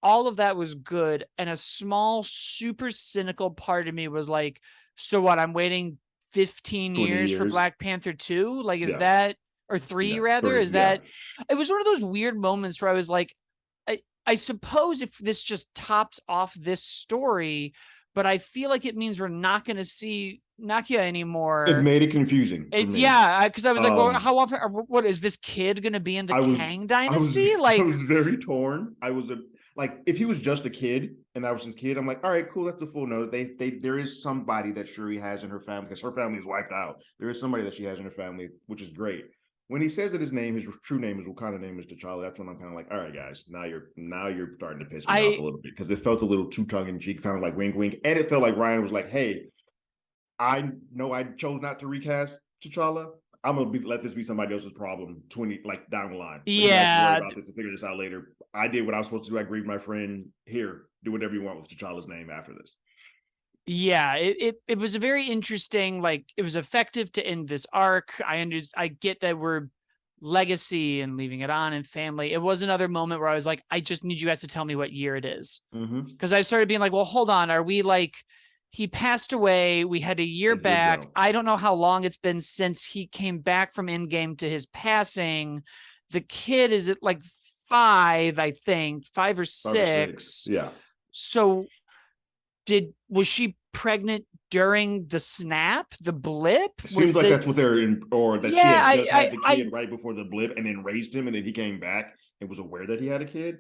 Speaker 1: all of that was good. And a small, super cynical part of me was like, so what? I'm waiting 15
Speaker 2: 20
Speaker 1: years for
Speaker 2: years.
Speaker 1: Black Panther 2? Like, is
Speaker 2: Yeah.
Speaker 1: that, or 3
Speaker 2: Yeah.
Speaker 1: rather?
Speaker 2: 3,
Speaker 1: Is
Speaker 2: yeah.
Speaker 1: that, it was one of those weird moments where I was like, I suppose if this just tops off this story, but I feel like it means we're not going to see Nakia anymore.
Speaker 2: It made it confusing for me.
Speaker 1: Yeah, because I was like, well, how often? What is this kid going to be in the Kang Dynasty?
Speaker 2: I was very torn. I was like, if he was just a kid and that was his kid, I'm like, all right, cool, that's a full note. There is somebody that Shuri has in her family because her family is wiped out. There is somebody that she has in her family, which is great. When he says that his true name is Wakanda name is T'Challa, that's when I'm kind of like, all right, guys, now you're starting to piss me off a little bit because it felt a little too tongue in cheek, kind of like wink, wink, and it felt like Ryan was like, hey, I know I chose not to recast T'Challa. I'm gonna let this be somebody else's problem 20 like down the line.
Speaker 1: Yeah,
Speaker 2: worry about this and figure this out later. I did what I was supposed to do. I grieved my friend. Here, do whatever you want with T'Challa's name after this.
Speaker 1: Yeah, it was a very interesting, like it was effective to end this arc. I get that we're legacy and leaving it on and family. It was another moment where I was like, I just need you guys to tell me what year it is. Because I started being like, well, hold on, are we like he passed away? We had a year back. I don't know how long it's been since he came back from Endgame to his passing. The kid is at like 5, I think, 5 or 6.
Speaker 2: Yeah.
Speaker 1: So was she pregnant during the snap, the blip?
Speaker 2: Seems like that's what they're in, or that
Speaker 1: yeah,
Speaker 2: she had just had the kid right before the blip and then raised him, and then he came back and was aware that he had a kid.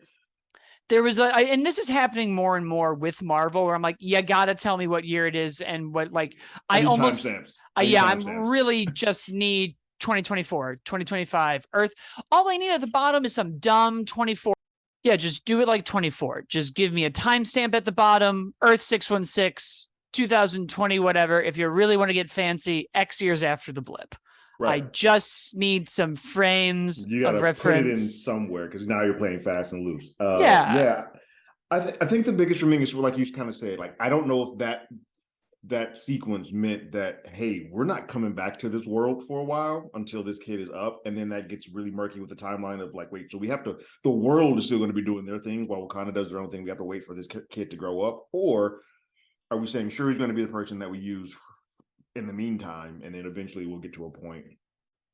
Speaker 1: There was and this is happening more and more with Marvel, where I'm like, you gotta tell me what year it is and what like I almost I'm really just need 2024, 2025 Earth. All I need at the bottom is some dumb 24. Yeah, just do it like 24. Just give me a timestamp at the bottom, Earth 616, 2020, whatever. If you really want to get fancy, X years after the blip. Right. I just need some frames of reference. Put it in
Speaker 2: somewhere because now you're playing fast and loose.
Speaker 1: Yeah.
Speaker 2: I think the biggest for me is like you kind of said, like, I don't know if that sequence meant that, hey, we're not coming back to this world for a while until this kid is up. And then that gets really murky with the timeline of like, wait, so the world is still going to be doing their thing while Wakanda does their own thing. We have to wait for this kid to grow up. Or are we saying Shuri's going to be the person that we use in the meantime, and then eventually we'll get to a point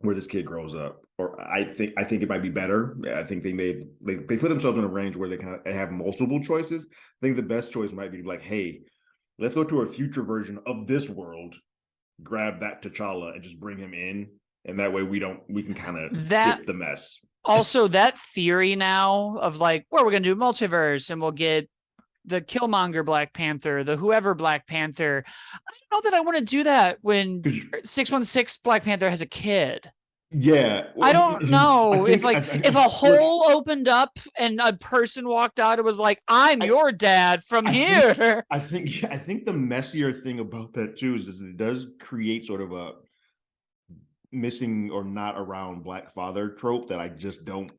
Speaker 2: where this kid grows up? Or I think it might be better. I think they put themselves in a range where they kind of have multiple choices. I think the best choice might be like, hey, let's go to a future version of this world, grab that T'Challa and just bring him in. And that way we can kind of skip the mess.
Speaker 1: Also, that theory now of like, well, we're going to do multiverse and we'll get the Killmonger Black Panther, the whoever Black Panther. I don't know that I want to do that when 616 Black Panther has a kid.
Speaker 2: Yeah,
Speaker 1: I
Speaker 2: well,
Speaker 1: don't
Speaker 2: I
Speaker 1: know if
Speaker 2: think
Speaker 1: like if a
Speaker 2: look,
Speaker 1: hole opened up and a person walked out and was like, "I'm
Speaker 2: I
Speaker 1: your dad from
Speaker 2: I think
Speaker 1: here."
Speaker 2: I think the messier thing about that too is it does create sort of a missing or not around black father trope that I don't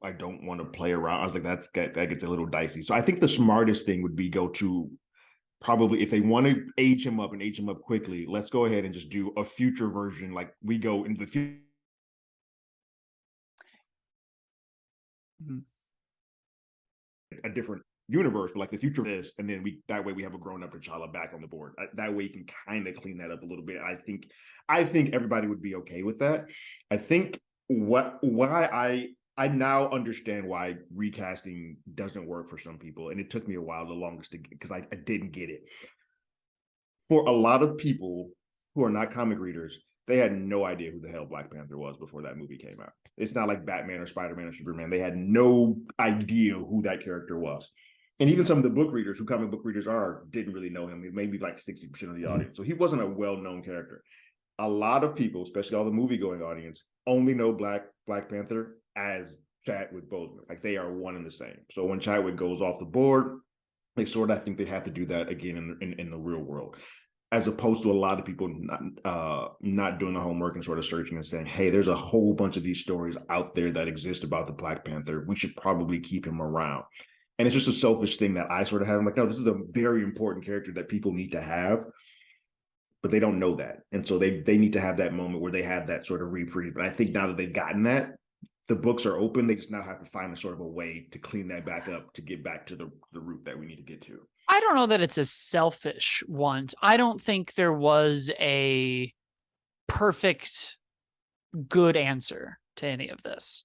Speaker 2: want to play around. I was like, that gets a little dicey. So I think the smartest thing would be go to probably if they want to age him up and age him up quickly, let's go ahead and just do a future version. Like we go into the future,
Speaker 1: Mhm.
Speaker 2: a different universe, but like the future of this, and then we that way we have a grown up T'Challa back on the board. That way you can kind of clean that up a little bit. I think everybody would be okay with that. I think why I now understand why recasting doesn't work for some people, and it took me a while, the longest, because I didn't get it. For a lot of people who are not comic readers, they had no idea who the hell Black Panther was before that movie came out. It's not like Batman or Spider-Man or Superman. They had no idea who that character was. And even some of the book readers, who comic book readers are, didn't really know him. Maybe like 60% of the audience. So he wasn't a well-known character. A lot of people, especially all the movie-going audience, only know Black Panther as Chadwick Boseman. Like they are one and the same. So when Chadwick goes off the board, they sort of I think they have to do that again in the real world, as opposed to a lot of people not doing the homework and sort of searching and saying, hey, there's a whole bunch of these stories out there that exist about the Black Panther. We should probably keep him around. And it's just a selfish thing that I sort of have. I'm like, no, this is a very important character that people need to have, but they don't know that. And so they need to have that moment where they have that sort of reprieve. But I think now that they've gotten that, the books are open. They just now have to find a sort of a way to clean that back up to get back to the route that we need to get to.
Speaker 1: I don't know that it's a selfish want. I don't think there was a perfect good answer to any of this.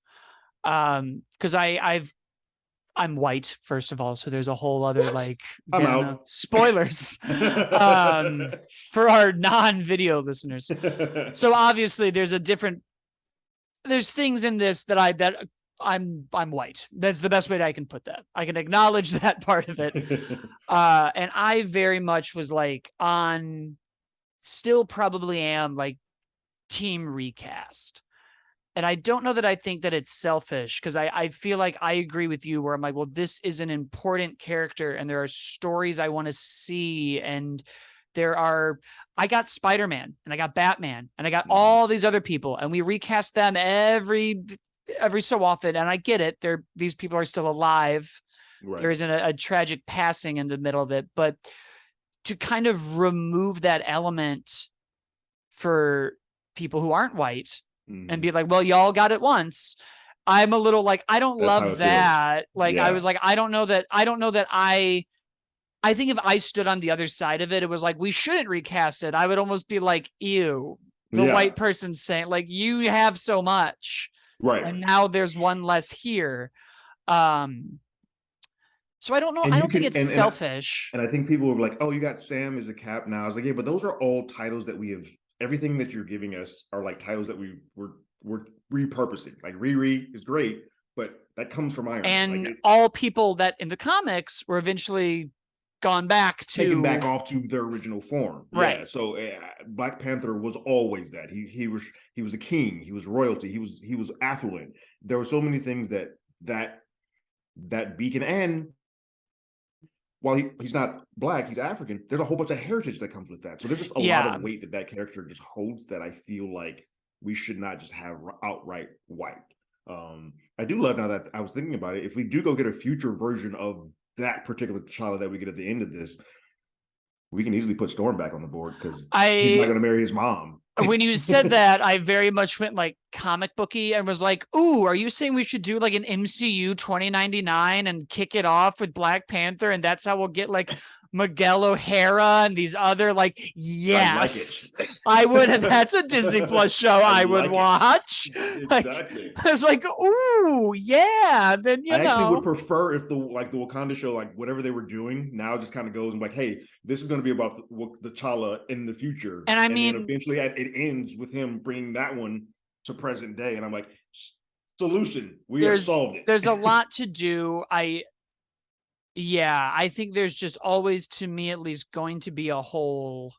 Speaker 1: Because I'm white, first of all, so there's a whole other
Speaker 2: What?
Speaker 1: like
Speaker 2: I'm out.
Speaker 1: spoilers for our non-video listeners. So obviously there's things in this that I'm white. That's the best way that I can put that. I can acknowledge that part of it. And I very much was like still probably am like team recast. And I don't know that I think that it's selfish, because I feel like I agree with you where I'm like, well, this is an important character and there are stories I want to see. And I got Spider-Man and I got Batman and I got all these other people, and we recast them every so often. And I get it. These people are still alive.
Speaker 2: Right.
Speaker 1: There isn't a tragic passing in the middle of it, but to kind of remove that element for people who aren't white and be like, well, y'all got it once. I'm a little like, I don't love that. Like, I was like, I don't know that I think if I stood on the other side of it, it was like, we shouldn't recast it. I would almost be like, ew, the white person saying like, you have so much.
Speaker 2: Right.
Speaker 1: And now there's one less here. So I don't know. I don't think it's selfish.
Speaker 2: And I think people were like, oh, you got Sam as a Cap now. I was like, yeah, but those are all titles that we have. Everything that you're giving us are like titles that we're repurposing. Like Riri is great, but that comes from Iron Man.
Speaker 1: And
Speaker 2: like
Speaker 1: all people that in the comics were eventually gone back to
Speaker 2: taken back off to their original form.
Speaker 1: Right.
Speaker 2: Yeah. So Black Panther was always that. He was a king. He was royalty. He was affluent. There were so many things that beacon, and while he's not black, he's African. There's a whole bunch of heritage that comes with that. So there's just a lot of weight that character just holds that I feel like we should not just have outright white. I do love, now that I was thinking about it, if we do go get a future version of that particular T'Challa that we get at the end of this, we can easily put Storm back on the board because he's not going to marry his mom.
Speaker 1: When you said that, I very much went like comic booky and was like, ooh, are you saying we should do like an MCU 2099 and kick it off with Black Panther? And that's how we'll get like Miguel O'Hara and these other, like, yes, I would. That's a Disney Plus show I would watch.
Speaker 2: Exactly.
Speaker 1: I was like, ooh, yeah. Then
Speaker 2: I actually would prefer if the Wakanda show, like whatever they were doing now, just kind of goes and like, hey, this is going to be about the T'Challa in the future,
Speaker 1: and I mean,
Speaker 2: then eventually it ends with him bringing that one to present day, and I'm like, solution, we have solved it.
Speaker 1: There's a lot to do. Yeah, I think there's just always, to me at least, going to be a hole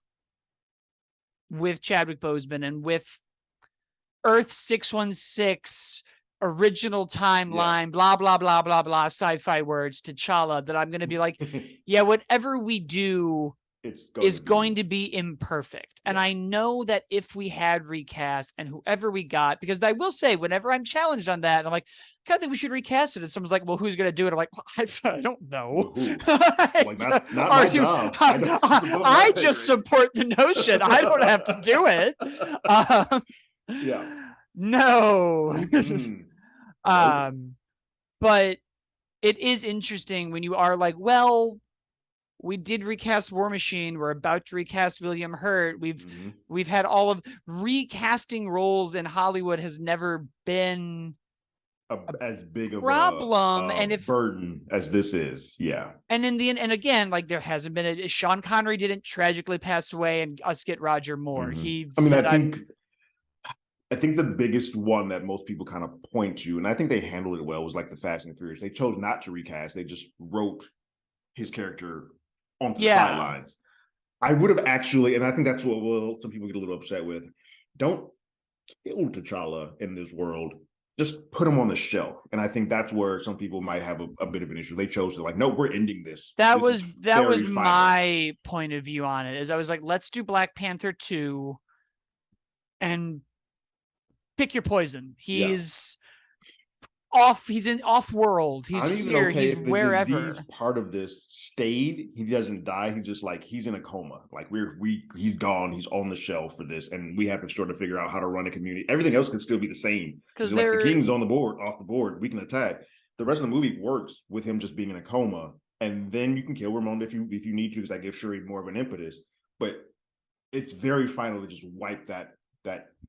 Speaker 1: with Chadwick Boseman and with Earth 616 original
Speaker 2: Yeah.
Speaker 1: timeline, blah, blah, blah, blah, blah, sci-fi words, T'Challa, that I'm going to be like, yeah, whatever we do
Speaker 2: It's going
Speaker 1: is
Speaker 2: to be,
Speaker 1: going to be imperfect. And
Speaker 2: yeah.
Speaker 1: I know that if we had recast and whoever we got, because I will say, whenever I'm challenged on that, and I'm like, I kind of think we should recast it. And someone's like, well, who's going to do it? I'm like, well, I don't know.
Speaker 2: But who? Like, not
Speaker 1: Are
Speaker 2: my
Speaker 1: you?
Speaker 2: job. I know it's above my
Speaker 1: I
Speaker 2: pay
Speaker 1: just
Speaker 2: grade.
Speaker 1: support the notion. I don't have to do it.
Speaker 2: Yeah.
Speaker 1: No.
Speaker 2: Nope.
Speaker 1: But it is interesting when you are like, well, we did recast War Machine. We're about to recast William Hurt. We've had all of recasting roles in Hollywood has never been a
Speaker 2: As big of
Speaker 1: problem.
Speaker 2: a
Speaker 1: And if
Speaker 2: burden as this is. Yeah.
Speaker 1: and in the end, and again, like there hasn't been Sean Connery didn't tragically pass away and us get Roger Moore. He
Speaker 2: I mean,
Speaker 1: said,
Speaker 2: I think the biggest one that most people kind of point to, and I think they handled it well, was like the Fast and the Furious. They chose not to recast. They just wrote his character onto the
Speaker 1: yeah,
Speaker 2: sidelines. I would have actually, and I think that's what some people get a little upset with. Don't kill T'Challa in this world. Just put him on the shelf. And I think that's where some people might have a bit of an issue. They chose to like, no, we're ending this.
Speaker 1: that
Speaker 2: This is
Speaker 1: was
Speaker 2: very final.
Speaker 1: my point of view on it. Is I was like, let's do Black Panther 2 and pick your poison.
Speaker 2: Yeah.
Speaker 1: He's in off world. He's
Speaker 2: I'm even
Speaker 1: here.
Speaker 2: okay
Speaker 1: He's
Speaker 2: if the disease
Speaker 1: wherever.
Speaker 2: part of this stayed. He doesn't die. He's just like he's in a coma. Like he's gone. He's on the shelf for this, and we have to sort of figure out how to run a community. Everything else can still be the same.
Speaker 1: Because
Speaker 2: Like the
Speaker 1: they're
Speaker 2: king's on the board, off the board. We can attack. The rest of the movie works with him just being in a coma, and then you can kill Ramon if you need to, because that gives Shuri more of an impetus. But it's very final to just wipe that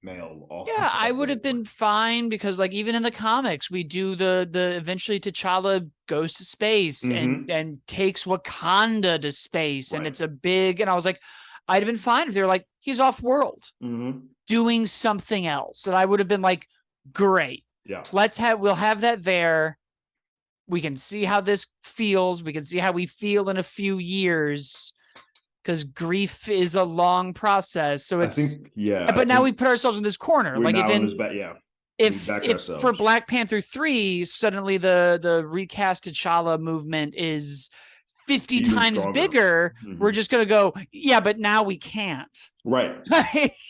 Speaker 2: male off.
Speaker 1: yeah, I would have
Speaker 2: board.
Speaker 1: been fine because like even in the comics, we do the eventually T'Challa goes to space and takes Wakanda to space, and it's a big. And I was like, I'd have been fine if they were like he's off world doing something else, and I would have been like, great,
Speaker 2: Yeah.
Speaker 1: we'll have that there. We can see how this feels. We can see how we feel in a few years. Because grief is a long process, so it's.
Speaker 2: I think, yeah.
Speaker 1: But now we put ourselves in this corner. Like if for Black Panther 3, suddenly the recast T'Challa movement is 50
Speaker 2: even
Speaker 1: times
Speaker 2: stronger.
Speaker 1: bigger, we're just gonna go, yeah, but now we can't.
Speaker 2: Right.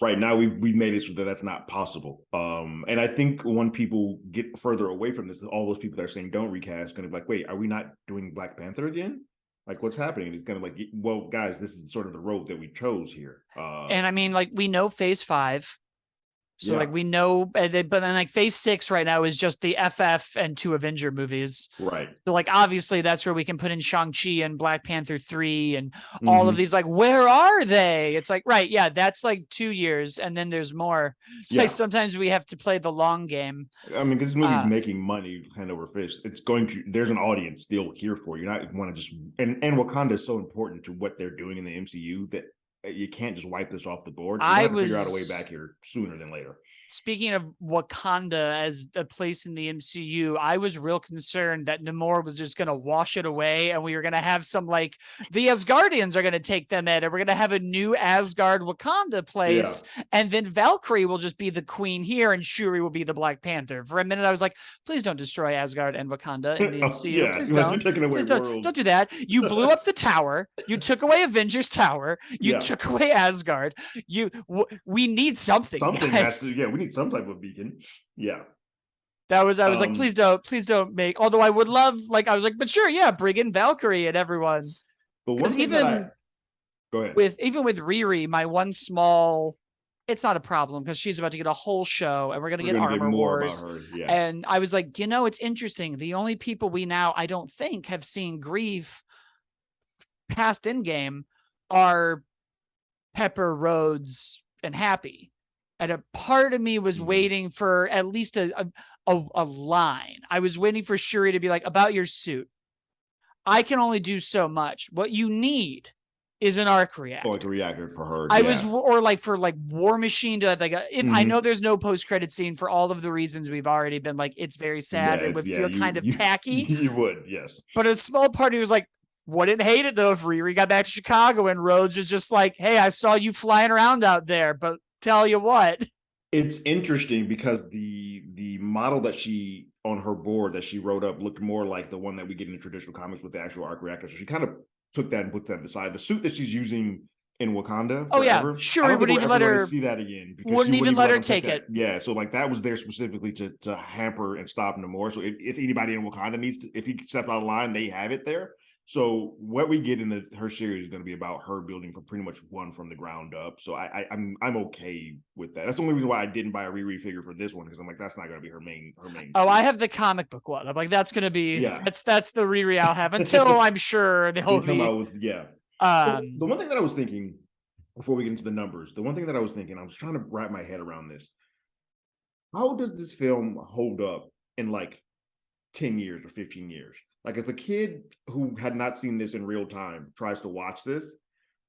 Speaker 2: Right. Now we've made it so that that's not possible. And I think when people get further away from this, all those people that are saying don't recast gonna be like, wait, are we not doing Black Panther again? Like, what's happening? And it's kind of like, well, guys, this is sort of the road that we chose here.
Speaker 1: And I mean, like, we know Phase 5. So, like, we know, but then, like, Phase 6 right now is just the FF and 2 Avenger movies.
Speaker 2: Right.
Speaker 1: So, like, obviously, that's where we can put in Shang-Chi and Black Panther 3 and all of these, like, where are they? It's like, right, yeah, that's, like, 2 years, and then there's more. Yeah. Like, sometimes we have to play the long game.
Speaker 2: I mean, because this movie's making money hand over fist. It's going to, there's an audience still here for you. You're not want to just, and Wakanda is so important to what they're doing in the MCU that you can't just wipe this off the board. You have to figure out a way back here sooner than later.
Speaker 1: Speaking of Wakanda as a place in the MCU, I was real concerned that Namor was just going to wash it away and we were going to have some like the Asgardians are going to take them in and we're going to have a new Asgard Wakanda place. Yeah. And then Valkyrie will just be the queen here and Shuri will be the Black Panther. For a minute, I was like, please don't destroy Asgard and Wakanda in the MCU. Yeah, please don't. You're taking away don't do that. You blew up the tower. You took away Avengers Tower. You took away Asgard. We need something.
Speaker 2: Something has to, we need some type of beacon. Yeah.
Speaker 1: I was like, please don't make, although I would love, like, I was like, but sure, yeah, bring in Valkyrie and everyone.
Speaker 2: But one thing go ahead.
Speaker 1: Even with Riri, my one small, it's not a problem because she's about to get a whole show and we're going to get Armor Wars.
Speaker 2: Yeah.
Speaker 1: And I was like, it's interesting. The only people we now, I don't think, have seen grief past Endgame are Pepper, Rhodes, and Happy. And a part of me was waiting for at least a line. I was waiting for Shuri to be like, about your suit. I can only do so much. What you need is an arc
Speaker 2: Oh, like a
Speaker 1: reactor.
Speaker 2: reactor for her.
Speaker 1: I was,
Speaker 2: Yeah.
Speaker 1: or like for like War Machine to like, I know
Speaker 2: Hmm.
Speaker 1: there's no post credit scene for all of the reasons we've already been like, it's very
Speaker 2: Yeah.
Speaker 1: sad and
Speaker 2: It's
Speaker 1: would
Speaker 2: yeah.
Speaker 1: feel
Speaker 2: You
Speaker 1: kind of
Speaker 2: you
Speaker 1: tacky.
Speaker 2: you would, yes.
Speaker 1: But a small party was like, wouldn't hate it though if Riri got back to Chicago and Rhodes was just like, hey, I saw you flying around out there, but tell you what.
Speaker 2: It's interesting because the model that she on her board that she wrote up looked more like the one that we get in the traditional comics with the actual arc reactor. So she kind of took that and put that aside. The suit that she's using in Wakanda
Speaker 1: Oh yeah,
Speaker 2: Forever, I
Speaker 1: Shuri
Speaker 2: don't think
Speaker 1: wouldn't
Speaker 2: we're
Speaker 1: even
Speaker 2: ever
Speaker 1: let
Speaker 2: going to
Speaker 1: her,
Speaker 2: see that again because she
Speaker 1: wouldn't
Speaker 2: wouldn't
Speaker 1: even
Speaker 2: even
Speaker 1: let
Speaker 2: let
Speaker 1: her
Speaker 2: him take
Speaker 1: take
Speaker 2: that.
Speaker 1: it.
Speaker 2: Yeah, so like that was there specifically to hamper and stop Namor. So if anybody in Wakanda needs to, if he stepped out of line, they have it there. So what we get in her series is going to be about her building from pretty much one from the ground up. So I'm okay with that. That's the only reason why I didn't buy a Riri figure for this one because I'm like that's not going to be her main
Speaker 1: Oh,
Speaker 2: suit.
Speaker 1: I have the comic book one. I'm like, that's gonna be
Speaker 2: Yeah,
Speaker 1: that's the Riri I'll have until I'm sure
Speaker 2: they
Speaker 1: they'll
Speaker 2: come
Speaker 1: be.
Speaker 2: out with yeah. So
Speaker 1: Um,
Speaker 2: the one thing that I was thinking before we get into the numbers, the one thing that I was trying to wrap my head around this. How does this film hold up in like 10 years or 15 years? Like if a kid who had not seen this in real time tries to watch this,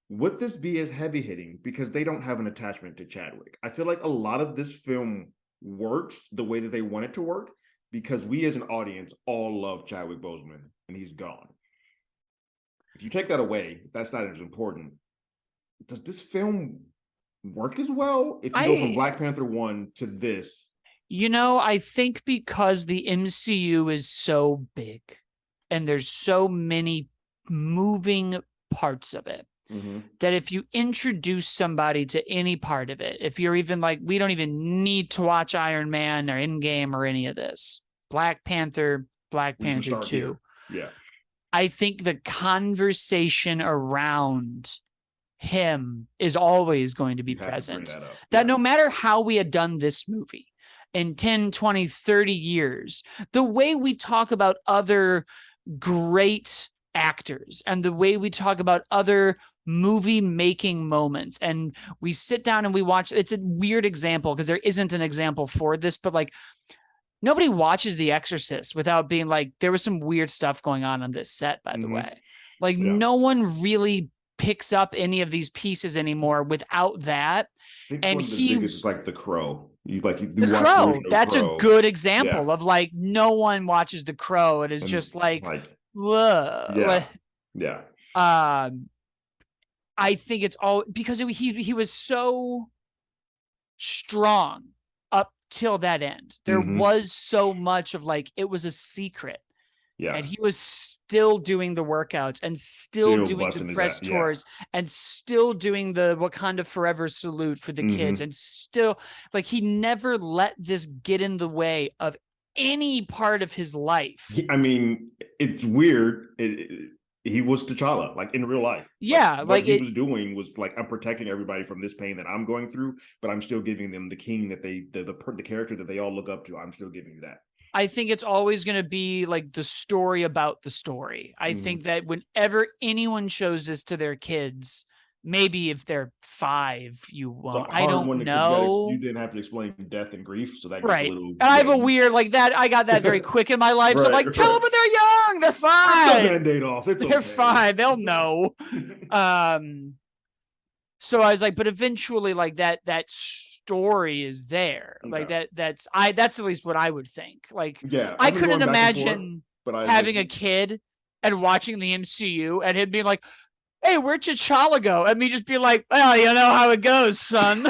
Speaker 2: would this be as heavy hitting because they don't have an attachment to Chadwick? I feel like a lot of this film works the way that they want it to work because we as an audience all love Chadwick Boseman and he's gone. If you take that away, that's not as important. Does this film work as well if you go from
Speaker 1: I
Speaker 2: Black Panther 1 to this?
Speaker 1: I think because the MCU is so big and there's so many moving parts of it
Speaker 2: Mm-hmm.
Speaker 1: that if you introduce somebody to any part of it, if you're even like, we don't even need to watch Iron Man or Endgame or any of this, Black Panther, Black
Speaker 2: We can
Speaker 1: Panther
Speaker 2: start
Speaker 1: 2,
Speaker 2: here. Yeah.
Speaker 1: I think the conversation around him is always going to be
Speaker 2: You have to bring
Speaker 1: present.
Speaker 2: that up.
Speaker 1: That
Speaker 2: Yeah.
Speaker 1: no matter how we had done this movie in 10, 20, 30 years, the way we talk about other great actors and the way we talk about other movie making moments and we sit down and we watch, it's a weird example because there isn't an example for this, but like nobody watches The Exorcist without being like, there was some weird stuff going on this set, by the way. Like,
Speaker 2: Yeah.
Speaker 1: no one really picks up any of these pieces anymore without that.
Speaker 2: I think
Speaker 1: And
Speaker 2: one of the biggest is like The Crow. You
Speaker 1: The
Speaker 2: watch the
Speaker 1: Crow,
Speaker 2: original
Speaker 1: that's a
Speaker 2: Crow.
Speaker 1: good
Speaker 2: Yeah.
Speaker 1: example of like, no one watches The Crow. It is
Speaker 2: And
Speaker 1: just like,
Speaker 2: like,
Speaker 1: ugh.
Speaker 2: yeah. Yeah.
Speaker 1: Um, I think it's all because he was so strong up till that end. There
Speaker 2: Mm-hmm.
Speaker 1: was so much of like, it was a secret.
Speaker 2: Yeah.
Speaker 1: And he was still doing the workouts and still
Speaker 2: Still
Speaker 1: doing the
Speaker 2: busting his
Speaker 1: press
Speaker 2: ass. Yeah.
Speaker 1: tours and still doing the Wakanda Forever salute for the kids.
Speaker 2: Mm-hmm.
Speaker 1: And still, like, he never let this get in the way of any part of his life.
Speaker 2: I mean, it's weird. He was T'Challa, like in real life. Like
Speaker 1: Yeah,
Speaker 2: what
Speaker 1: like
Speaker 2: he
Speaker 1: it.
Speaker 2: was doing was like, I'm protecting everybody from this pain that I'm going through, but I'm still giving them the king that the character that they all look up to. I'm still giving you that.
Speaker 1: I think it's always going to be like the story about the story. I
Speaker 2: Mm-hmm.
Speaker 1: think that whenever anyone shows this to their kids, maybe if they're 5, you
Speaker 2: It's a
Speaker 1: won't. I
Speaker 2: hard
Speaker 1: don't
Speaker 2: one because you
Speaker 1: know.
Speaker 2: didn't have to explain death and grief, so that gets a
Speaker 1: Right.
Speaker 2: little
Speaker 1: And I have a weird like that. I got that very quick in my life. So I'm
Speaker 2: right,
Speaker 1: like, tell
Speaker 2: right.
Speaker 1: them when they're young. They're
Speaker 2: Rip the
Speaker 1: fine.
Speaker 2: band-aid off. It's
Speaker 1: They're
Speaker 2: okay.
Speaker 1: fine. They'll know. Um, so I was like, but eventually, like that story is there. Like
Speaker 2: Okay.
Speaker 1: that's at least what I would think. Like
Speaker 2: Yeah,
Speaker 1: I
Speaker 2: I've been
Speaker 1: couldn't
Speaker 2: going back and forth,
Speaker 1: imagine
Speaker 2: but I with
Speaker 1: having a
Speaker 2: you.
Speaker 1: kid and watching the MCU and him being like, hey, where'd T'Challa go? And me just be like, well, you know how it goes, son.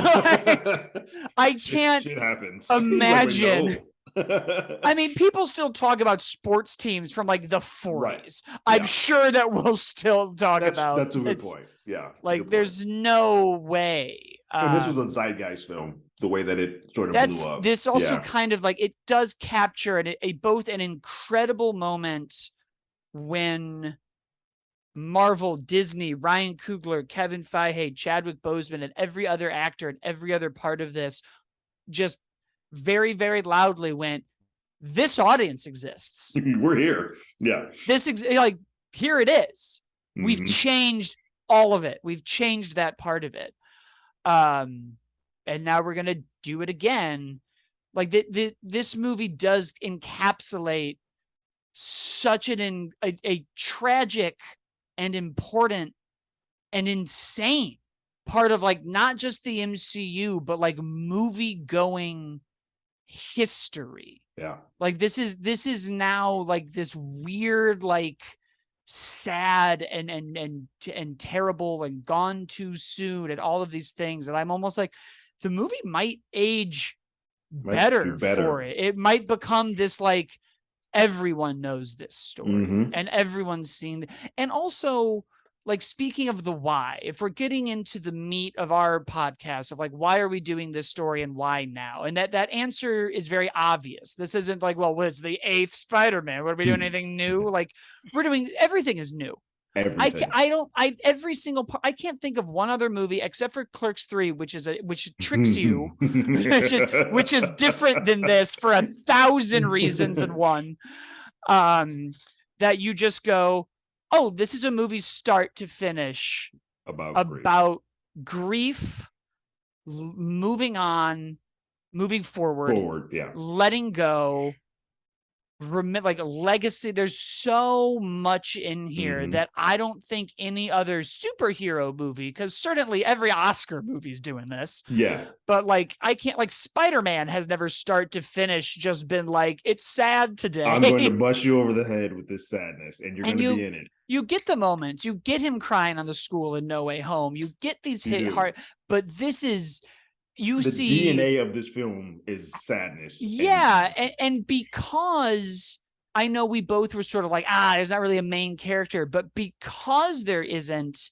Speaker 1: I can't
Speaker 2: Shit happens. He's like, wait,
Speaker 1: imagine.
Speaker 2: no.
Speaker 1: I mean, people still talk about sports teams from like the
Speaker 2: Right.
Speaker 1: 40s. I'm
Speaker 2: Yeah.
Speaker 1: sure that we'll still talk about.
Speaker 2: That's a good
Speaker 1: It's
Speaker 2: point. Yeah, it's a
Speaker 1: like
Speaker 2: good point.
Speaker 1: there's no way.
Speaker 2: And this was a zeitgeist film, the way that it sort of blew
Speaker 1: That's
Speaker 2: up.
Speaker 1: this also
Speaker 2: Yeah.
Speaker 1: kind of like it does capture a both an incredible moment when Marvel, Disney, Ryan Coogler, Kevin Feige, Chadwick Boseman, and every other actor and every other part of this just very, very loudly went, this audience exists.
Speaker 2: We're here. Yeah.
Speaker 1: Like, here it is. We've
Speaker 2: Mm-hmm.
Speaker 1: changed all of it. We've changed that part of it. And now we're going to do it again. Like this movie does encapsulate such a tragic and important an insane part of like not just the MCU, but like movie going history.
Speaker 2: Yeah.
Speaker 1: Like this is now like this weird, like sad and terrible and gone too soon and all of these things. And I'm almost like the movie might age
Speaker 2: Might do
Speaker 1: better for
Speaker 2: better.
Speaker 1: it. It might become this like everyone knows this story
Speaker 2: Mm-hmm.
Speaker 1: and everyone's seen. And also, like, speaking of the why, if we're getting into the meat of our podcast of like, why are we doing this story and why now? And that answer is very obvious. This isn't like, well, what's the eighth Spider-Man? What are we doing anything new? Like, we're doing everything is new.
Speaker 2: Everything.
Speaker 1: Every single part, I can't think of one other movie except for Clerks 3, which tricks you, which is different than this for 1,000 reasons in one. Um, that you just go, oh, this is a movie start to finish
Speaker 2: About grief.
Speaker 1: about grief, moving on, moving forward,
Speaker 2: Yeah.
Speaker 1: letting go, like a legacy. There's so much in here that I don't think any other superhero movie, because certainly every Oscar movie's doing this.
Speaker 2: Yeah.
Speaker 1: But like, I can't, like, Spider-Man has never start to finish just been like, it's sad today.
Speaker 2: I'm going to bust you over the head with this sadness, and you're going to be in it.
Speaker 1: You get the moments, you get him crying on the school in No Way Home, you get these hit hard, but this is, you
Speaker 2: the
Speaker 1: see
Speaker 2: DNA of this film is sadness.
Speaker 1: Yeah, and because I know we both were sort of like, there's not really a main character, but because there isn't,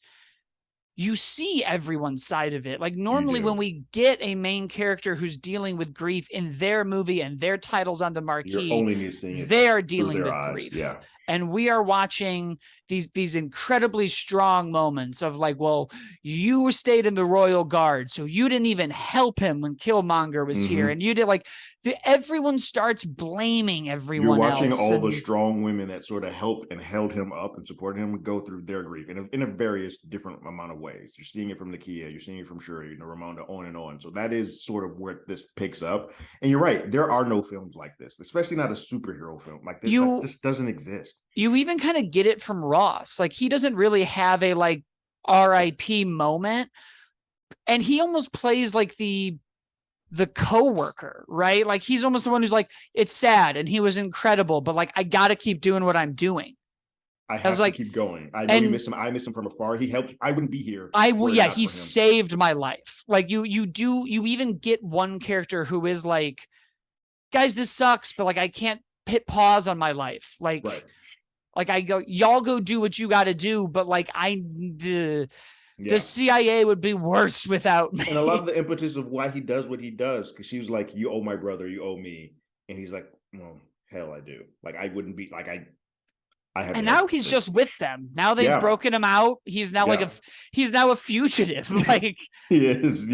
Speaker 1: you see everyone's side of it. Like normally when we get a main character who's dealing with grief in their movie and their titles on the marquee, they are dealing with grief.
Speaker 2: Yeah.
Speaker 1: And we are watching these incredibly strong moments of like, well, you stayed in the Royal Guard, so you didn't even help him when Killmonger was here. And you did like, everyone starts blaming everyone else.
Speaker 2: You're watching all the strong women that sort of helped and held him up and supported him go through their grief in a various different amount of ways. You're seeing it from Nakia, you're seeing it from Shuri, Ramonda, on and on. So that is sort of where this picks up. And you're right, there are no films like this, especially not a superhero film like this. That just doesn't exist.
Speaker 1: You even kind of get it from Ross. Like he doesn't really have a like RIP moment. And he almost plays like the coworker, right? Like he's almost the one who's like, it's sad and he was incredible, but like, I got to keep doing what I'm doing.
Speaker 2: I have to keep going. I know you miss him. I miss him from afar. He helped. I wouldn't be here.
Speaker 1: He saved my life. Like you even get one character who is like, guys, this sucks, but like, I can't hit pause on my life. Like, like I go, y'all go do what you got to do. But like, the CIA would be worse without me.
Speaker 2: And a lot of the impetus of why he does what he does, because she was like, you owe my brother, you owe me. And he's like, well, hell, I do. Like, I wouldn't be like, I have.
Speaker 1: And now he's just with them. Now they've broken him out. He's now like he's now a fugitive. Like
Speaker 2: he is.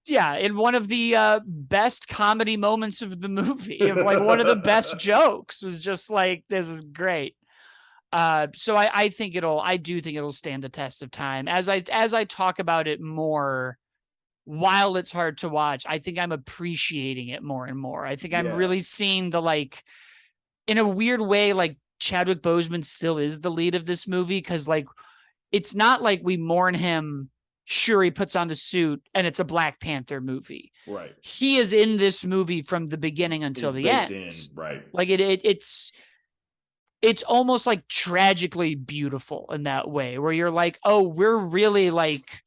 Speaker 2: Yeah.
Speaker 1: In one of the best comedy moments of the movie, of like one of the best jokes was just like, this is great. So I do think it'll stand the test of time. As I talk about it more, while it's hard to watch, I think I'm appreciating it more and more. I think I'm really seeing the, like, in a weird way, like Chadwick Boseman still is the lead of this movie. Cause like, it's not like we mourn him. Sure, he puts on the suit and it's a Black Panther movie.
Speaker 2: Right.
Speaker 1: He is in this movie from the beginning until the end.
Speaker 2: Right.
Speaker 1: Like it's almost like tragically beautiful in that way, where you're like, oh, we're really like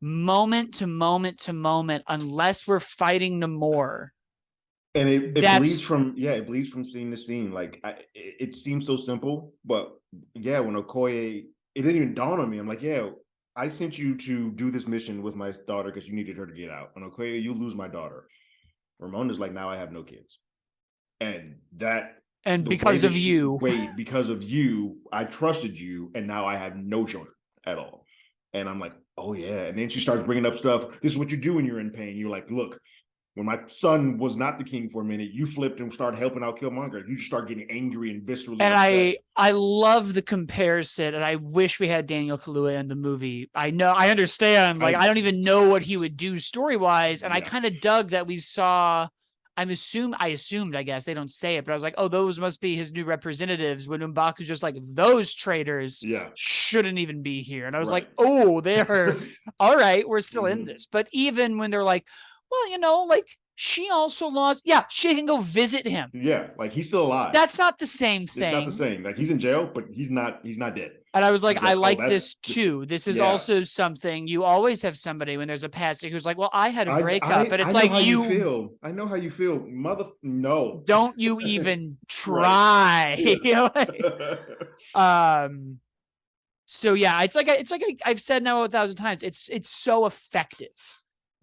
Speaker 1: moment to moment to moment, unless we're fighting Namor.
Speaker 2: And it bleeds from scene to scene. Like it seems so simple, but when Okoye, it didn't even dawn on me. I'm like, I sent you to do this mission with my daughter because you needed her to get out. And Okoye, you lose my daughter. Ramona's like, now I have no kids. And because of you, I trusted you, and now I have no children at all. And I'm like, oh yeah. And then she starts bringing up stuff. This is what you do when you're in pain. You're like, look, when my son was not the king for a minute, you flipped and started helping out Killmonger. You just start getting angry and viscerally. And
Speaker 1: upset. I love the comparison, and I wish we had Daniel Kaluuya in the movie. I understand. Like, I don't even know what he would do story-wise, and I kind of dug that we saw I assumed, I guess they don't say it, but I was like, oh, those must be his new representatives, when M'Baku's just like, those traitors shouldn't even be here. And I was like, oh, they're all right, we're still in this. But even when they're like, well, like, she also lost. Yeah, she can go visit him.
Speaker 2: Yeah, like he's still alive.
Speaker 1: That's not the same thing.
Speaker 2: It's not the same. Like he's in jail, but he's not dead.
Speaker 1: And I was like, I like this too. This is also something you always have somebody when there's a passing who's like, well, I had a breakup. And it's like,
Speaker 2: I know how you feel. No.
Speaker 1: Don't you even try. So yeah, it's like I've said now 1,000 times. It's so effective.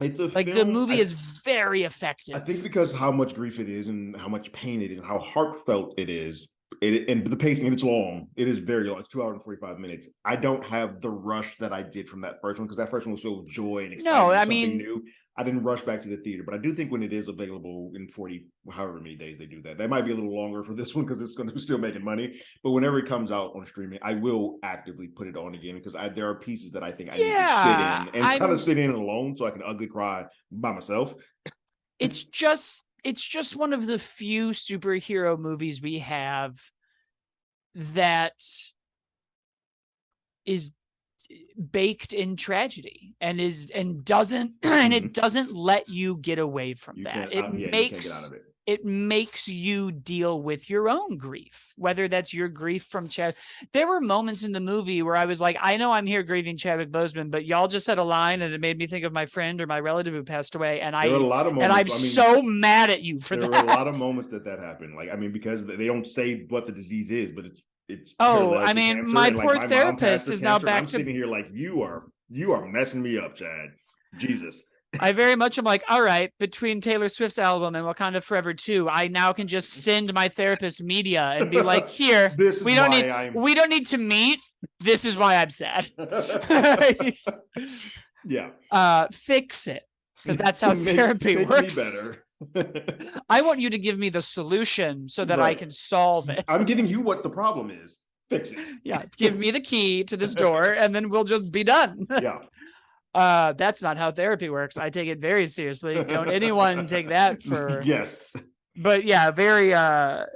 Speaker 2: It's a
Speaker 1: like film, the movie is very effective.
Speaker 2: I think because how much grief it is and how much pain it is and how heartfelt it is. And the pacing, it's long. It is very long. It's 2 hours and 45 minutes. I don't have the rush that I did from that first one, because that first one was full of joy and excitement. No, I mean, new. I didn't rush back to the theater, but I do think when it is available in 40, however many days they do that might be a little longer for this one because it's going to be still making money. But whenever it comes out on streaming, I will actively put it on again, because there are pieces that I think I need to sit in and kind of sit in alone so I can ugly cry by myself.
Speaker 1: It's just one of the few superhero movies we have that is baked in tragedy and doesn't and it doesn't let you get away from that. It makes you deal with your own grief, whether that's your grief from Chad. There were moments in the movie where I was like, I know I'm here grieving Chadwick Boseman, but y'all just said a line and it made me think of my friend or my relative who passed away. And there were a lot of moments, and I'm so mad at you for that.
Speaker 2: There were a lot of moments that happened. Like, I mean, because they don't say what the disease is, but it's
Speaker 1: I mean, my poor therapist is now back to
Speaker 2: sitting here like, you are messing me up, Chad. Jesus.
Speaker 1: I very much am like, all right, between Taylor Swift's album and Wakanda Forever 2, I now can just send my therapist media and be like, here, we don't need to meet. This is why I'm sad.
Speaker 2: Yeah.
Speaker 1: Fix it. Because that's how therapy works. Me better. I want you to give me the solution so that I can solve it.
Speaker 2: I'm giving you what the problem is. Fix it.
Speaker 1: Yeah. Give me the key to this door and then we'll just be done.
Speaker 2: Yeah.
Speaker 1: That's not how therapy works. I take it very seriously. Don't anyone take that for
Speaker 2: yes.
Speaker 1: But yeah, very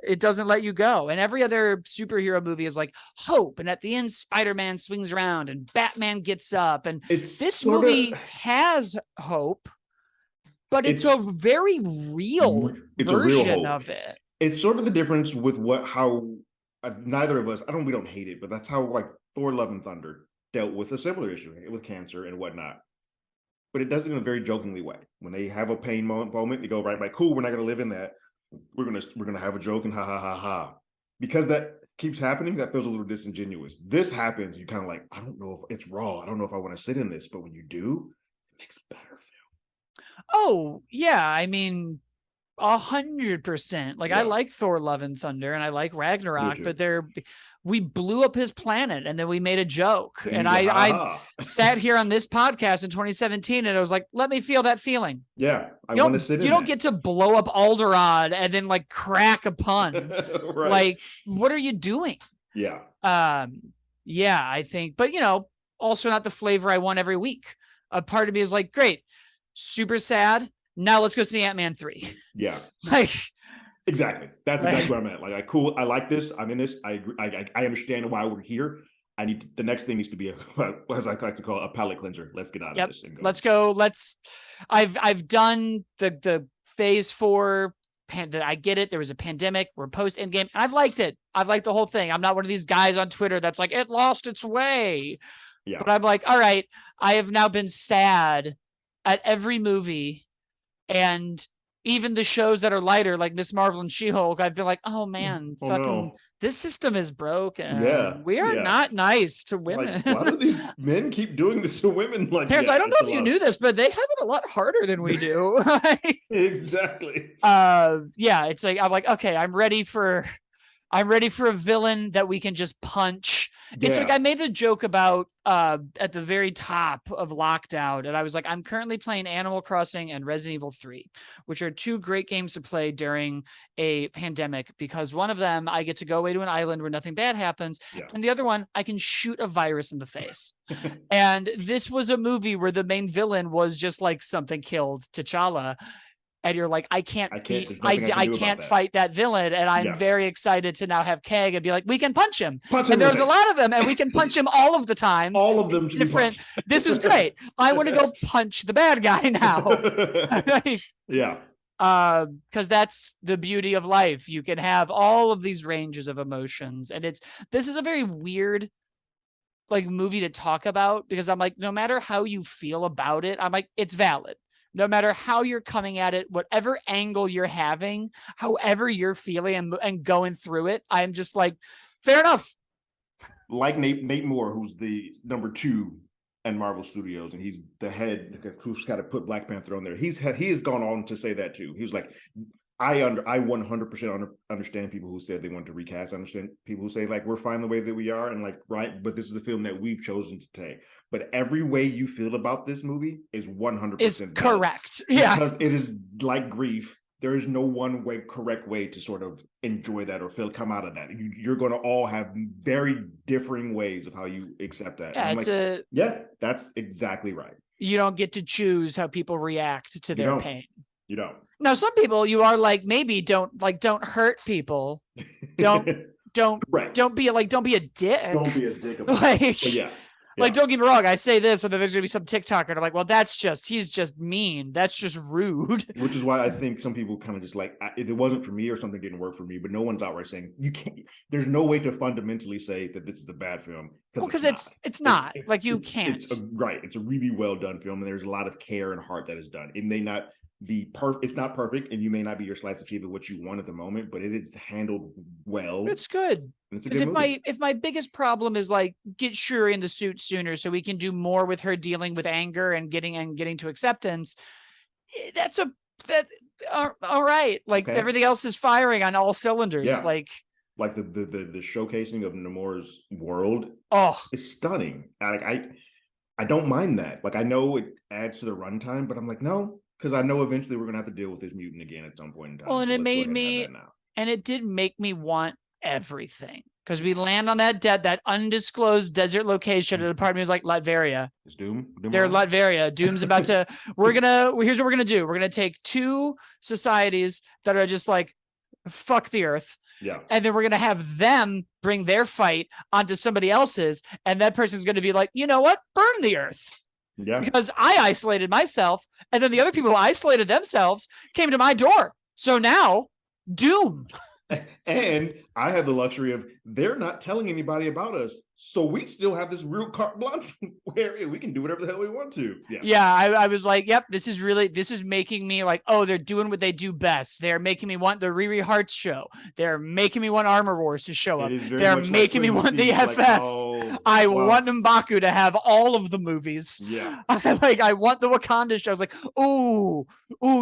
Speaker 1: it doesn't let you go. And every other superhero movie is like hope, and at the end Spider-Man swings around and Batman gets up, and this movie has hope, but it's a very real version of it.
Speaker 2: It's sort of the difference with how neither of us, we don't hate it, but that's how like Thor: Love and Thunder dealt with a similar issue with cancer and whatnot, but it does it in a very jokingly way. When they have a pain moment, they go right, like, cool, we're not going to live in that. We're gonna have a joke and ha ha ha ha. Because that keeps happening, that feels a little disingenuous. This happens, you kind of like, I don't know if it's raw. I don't know if I want to sit in this, but when you do, it makes it better feel.
Speaker 1: Oh yeah, I mean, 100%. Like, I like Thor: Love and Thunder and I like Ragnarok, but we blew up his planet and then we made a joke. And I sat here on this podcast in 2017 and I was like, let me feel that feeling.
Speaker 2: Yeah. I want to sit in
Speaker 1: You don't get to blow up Alderaan and then like crack a pun.
Speaker 2: Right.
Speaker 1: Like, what are you doing?
Speaker 2: Yeah.
Speaker 1: Yeah, I think, but also not the flavor I want every week. A part of me is like, great, super sad. Now let's go see Ant-Man 3.
Speaker 2: Yeah.
Speaker 1: Like,
Speaker 2: exactly. That's exactly what I meant. Like, cool. I like this. I'm in this. I understand why we're here. The next thing needs to be what I like to call a palate cleanser. Let's get out of this and go. Let's go.
Speaker 1: I've done the phase 4. I get it. There was a pandemic. We're post Endgame. I've liked it. I've liked the whole thing. I'm not one of these guys on Twitter that's like, it lost its way.
Speaker 2: Yeah.
Speaker 1: But I'm like, all right, I have now been sad at every movie. And even the shows that are lighter, like Miss Marvel and She-Hulk, I've been like, oh man, this system is broken.
Speaker 2: Yeah.
Speaker 1: We are not nice to women.
Speaker 2: Like, why do these men keep doing this to women? Like,
Speaker 1: Terrence, I don't know if you knew this, but they have it a lot harder than we do.
Speaker 2: Exactly.
Speaker 1: Yeah, it's like, I'm like, okay, I'm ready for a villain that we can just punch. It's like I made the joke about at the very top of lockdown, and I was like, I'm currently playing Animal Crossing and Resident Evil 3, which are 2 great games to play during a pandemic, because one of them I get to go away to an island where nothing bad happens, and the other one I can shoot a virus in the face. And this was a movie where the main villain was just like something killed T'Challa. and you're like, I can't
Speaker 2: I can't.
Speaker 1: beat,
Speaker 2: There's nothing I can
Speaker 1: I
Speaker 2: do about
Speaker 1: can't
Speaker 2: that.
Speaker 1: fight that villain, and I'm
Speaker 2: Yeah.
Speaker 1: very excited to now have Kang and be like, we can punch him,
Speaker 2: Punch him
Speaker 1: and
Speaker 2: in the
Speaker 1: there's a
Speaker 2: face.
Speaker 1: lot of them, and we can punch him all of the times.
Speaker 2: All of them should be
Speaker 1: Different.
Speaker 2: punched.
Speaker 1: This is great. I want to go punch the bad guy now.
Speaker 2: Yeah.
Speaker 1: Because that's the beauty of life. You can have all of these ranges of emotions, and this is a very weird like movie to talk about, because I'm like, no matter how you feel about it, I'm like, it's valid. No matter how you're coming at it, whatever angle you're having, however you're feeling and going through it, I'm just like, fair enough.
Speaker 2: Like Nate Moore, who's the number 2 in Marvel Studios, and he's the head who's got to put Black Panther on there. He has gone on to say that too. He was like, I 100% understand people who said they want to recast. I understand people who say like we're fine the way that we are, and like right, but this is the film that we've chosen to take. But every way you feel about this movie is 100%
Speaker 1: correct. Yeah,
Speaker 2: because it is like grief. There is no one way correct way to sort of enjoy that or come out of that. You're going to all have very differing ways of how you accept that.
Speaker 1: Yeah,
Speaker 2: yeah, that's exactly right.
Speaker 1: You don't get to choose how people react to their pain.
Speaker 2: You don't.
Speaker 1: Now, some people you are like, maybe don't hurt people. Don't be a dick.
Speaker 2: Don't be a dick about it. Yeah.
Speaker 1: Like, don't get me wrong. I say this, and then there's going to be some TikToker, and I'm like, well, he's just mean. That's just rude.
Speaker 2: Which is why I think some people kind of just like, if it wasn't for me or something didn't work for me, but no one's outright saying, you can't, there's no way to fundamentally say that this is a bad film.
Speaker 1: Because it's not. You can't.
Speaker 2: Right. It's a really well done film, and there's a lot of care and heart that is done. It may not be perfect. It's not perfect, and you may not be your slice of cheese of what you want at the moment, but it is handled well.
Speaker 1: It's good. Because if my biggest problem is like, get Shuri in the suit sooner so we can do more with her dealing with anger and getting to acceptance, that's all right. Like, okay. Everything else is firing on all cylinders.
Speaker 2: Yeah. Like the showcasing of Namor's world.
Speaker 1: Oh,
Speaker 2: it's stunning. I don't mind that. Like, I know it adds to the runtime, but I'm like, no, because I know eventually we're gonna have to deal with this mutant again at some point in time.
Speaker 1: Well, and it did make me want everything, because we land on that undisclosed desert location, and a part of me was like, Latveria.
Speaker 2: It's Doom.
Speaker 1: They're Latveria. Doom's about to. Here's what we're gonna do. We're gonna take 2 societies that are just like, fuck the earth.
Speaker 2: Yeah.
Speaker 1: And then we're going to have them bring their fight onto somebody else's. And that person's going to be like, you know what? Burn the earth.
Speaker 2: Yeah.
Speaker 1: Because I isolated myself. And then the other people who isolated themselves came to my door. So now, Doom.
Speaker 2: And I have the luxury of they're not telling anybody about us. So we still have this real carte blanche where we can do whatever the hell we want to.
Speaker 1: Yeah. I was like, yep, this is making me like, oh, they're doing what they do best. They're making me want the Riri Hartz show. They're making me want Armor Wars to show up. They're making me want the FF. I want M'Baku to have all of the movies.
Speaker 2: Yeah.
Speaker 1: I want the Wakanda show. I was like, ooh,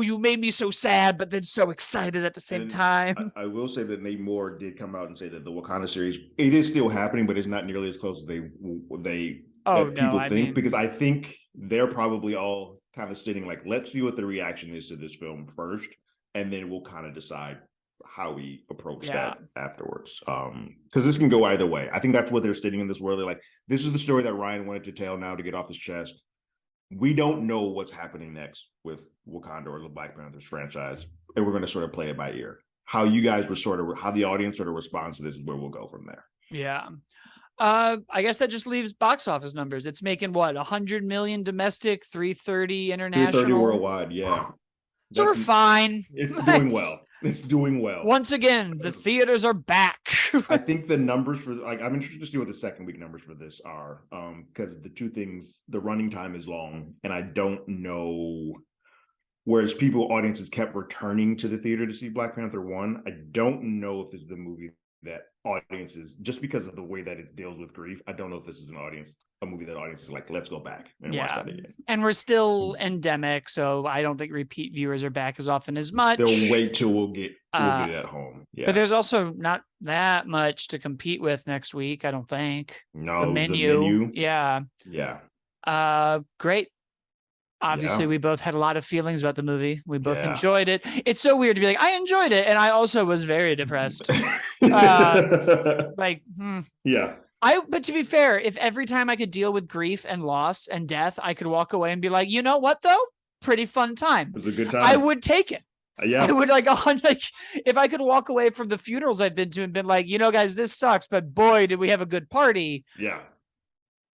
Speaker 1: you made me so sad, but then so excited at the same time.
Speaker 2: I will say that Nate Moore did come out and say that the Wakanda series, it is still happening, but it's not nearly as close as people think, because I think they're probably all kind of sitting like, let's see what the reaction is to this film first, and then we'll kind of decide how we approach that afterwards. Because this can go either way. I think that's what they're sitting in this world. They're like, this is the story that Ryan wanted to tell now to get off his chest. We don't know what's happening next with Wakanda or the Black Panthers franchise, and we're going to sort of play it by ear. How you guys were how the audience sort of responds to this is where we'll go from there.
Speaker 1: Yeah. I guess that just leaves box office numbers. It's making what, 100 million domestic, 330 international,
Speaker 2: 330 worldwide. Yeah.
Speaker 1: So we're fine.
Speaker 2: It's doing well. It's doing well.
Speaker 1: Once again, the theaters are back.
Speaker 2: I think the numbers for I'm interested to see what the second week numbers for this are. Because the two things, the running time is long, and I don't know. Whereas audiences kept returning to the theater to see Black Panther 1, I don't know if this is the movie that audiences, just because of the way that it deals with grief, I don't know if this is a movie that audiences like, let's go back and watch that again.
Speaker 1: And we're still endemic, so I don't think repeat viewers are back as often as much.
Speaker 2: They'll wait till we'll get it at home. Yeah.
Speaker 1: But there's also not that much to compete with next week, I don't think.
Speaker 2: No,
Speaker 1: the menu. Yeah.
Speaker 2: Yeah.
Speaker 1: Great. Obviously, we both had a lot of feelings about the movie. We both enjoyed it. It's so weird to be like, I enjoyed it, and I also was very depressed.
Speaker 2: Yeah.
Speaker 1: But to be fair, if every time I could deal with grief and loss and death, I could walk away and be like, you know what, though? Pretty fun time.
Speaker 2: It was a good time.
Speaker 1: I would take it.
Speaker 2: Yeah.
Speaker 1: I would like, like if I could walk away from the funerals I've been to and been like, guys, this sucks, but boy, did we have a good party.
Speaker 2: Yeah.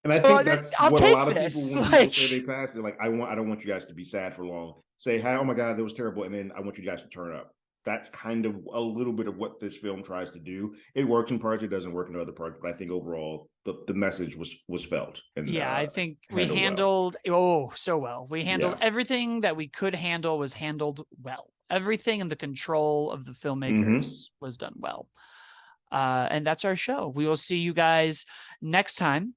Speaker 2: And I
Speaker 1: So
Speaker 2: think that's
Speaker 1: I'll
Speaker 2: what a
Speaker 1: take
Speaker 2: lot of people,
Speaker 1: this.
Speaker 2: when people
Speaker 1: Like,
Speaker 2: say they pass, they're like, I don't want you guys to be sad for long. Say, hi, oh my God, that was terrible. And then I want you guys to turn up. That's kind of a little bit of what this film tries to do. It works in parts, it doesn't work in other parts, but I think overall the message was felt and
Speaker 1: yeah, I think we
Speaker 2: handled well.
Speaker 1: handled so well. We handled
Speaker 2: Yeah.
Speaker 1: everything that we could handle was handled well. Everything in the control of the
Speaker 2: Mm-hmm.
Speaker 1: filmmakers was done well. And that's our show. We will see you guys next time.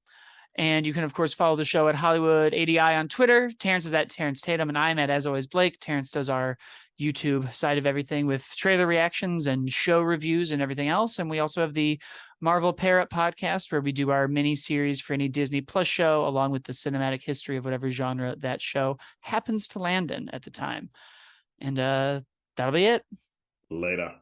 Speaker 1: And you can, of course, follow the show at Hollywood ADI on Twitter. Terrence is at Terrence Tatum, and I'm at, as always, Blake. Terrence does our YouTube side of everything with trailer reactions and show reviews and everything else. And we also have the Marvel Pair Up podcast, where we do our mini series for any Disney Plus show, along with the cinematic history of whatever genre that show happens to land in at the time. And that'll be it.
Speaker 2: Later.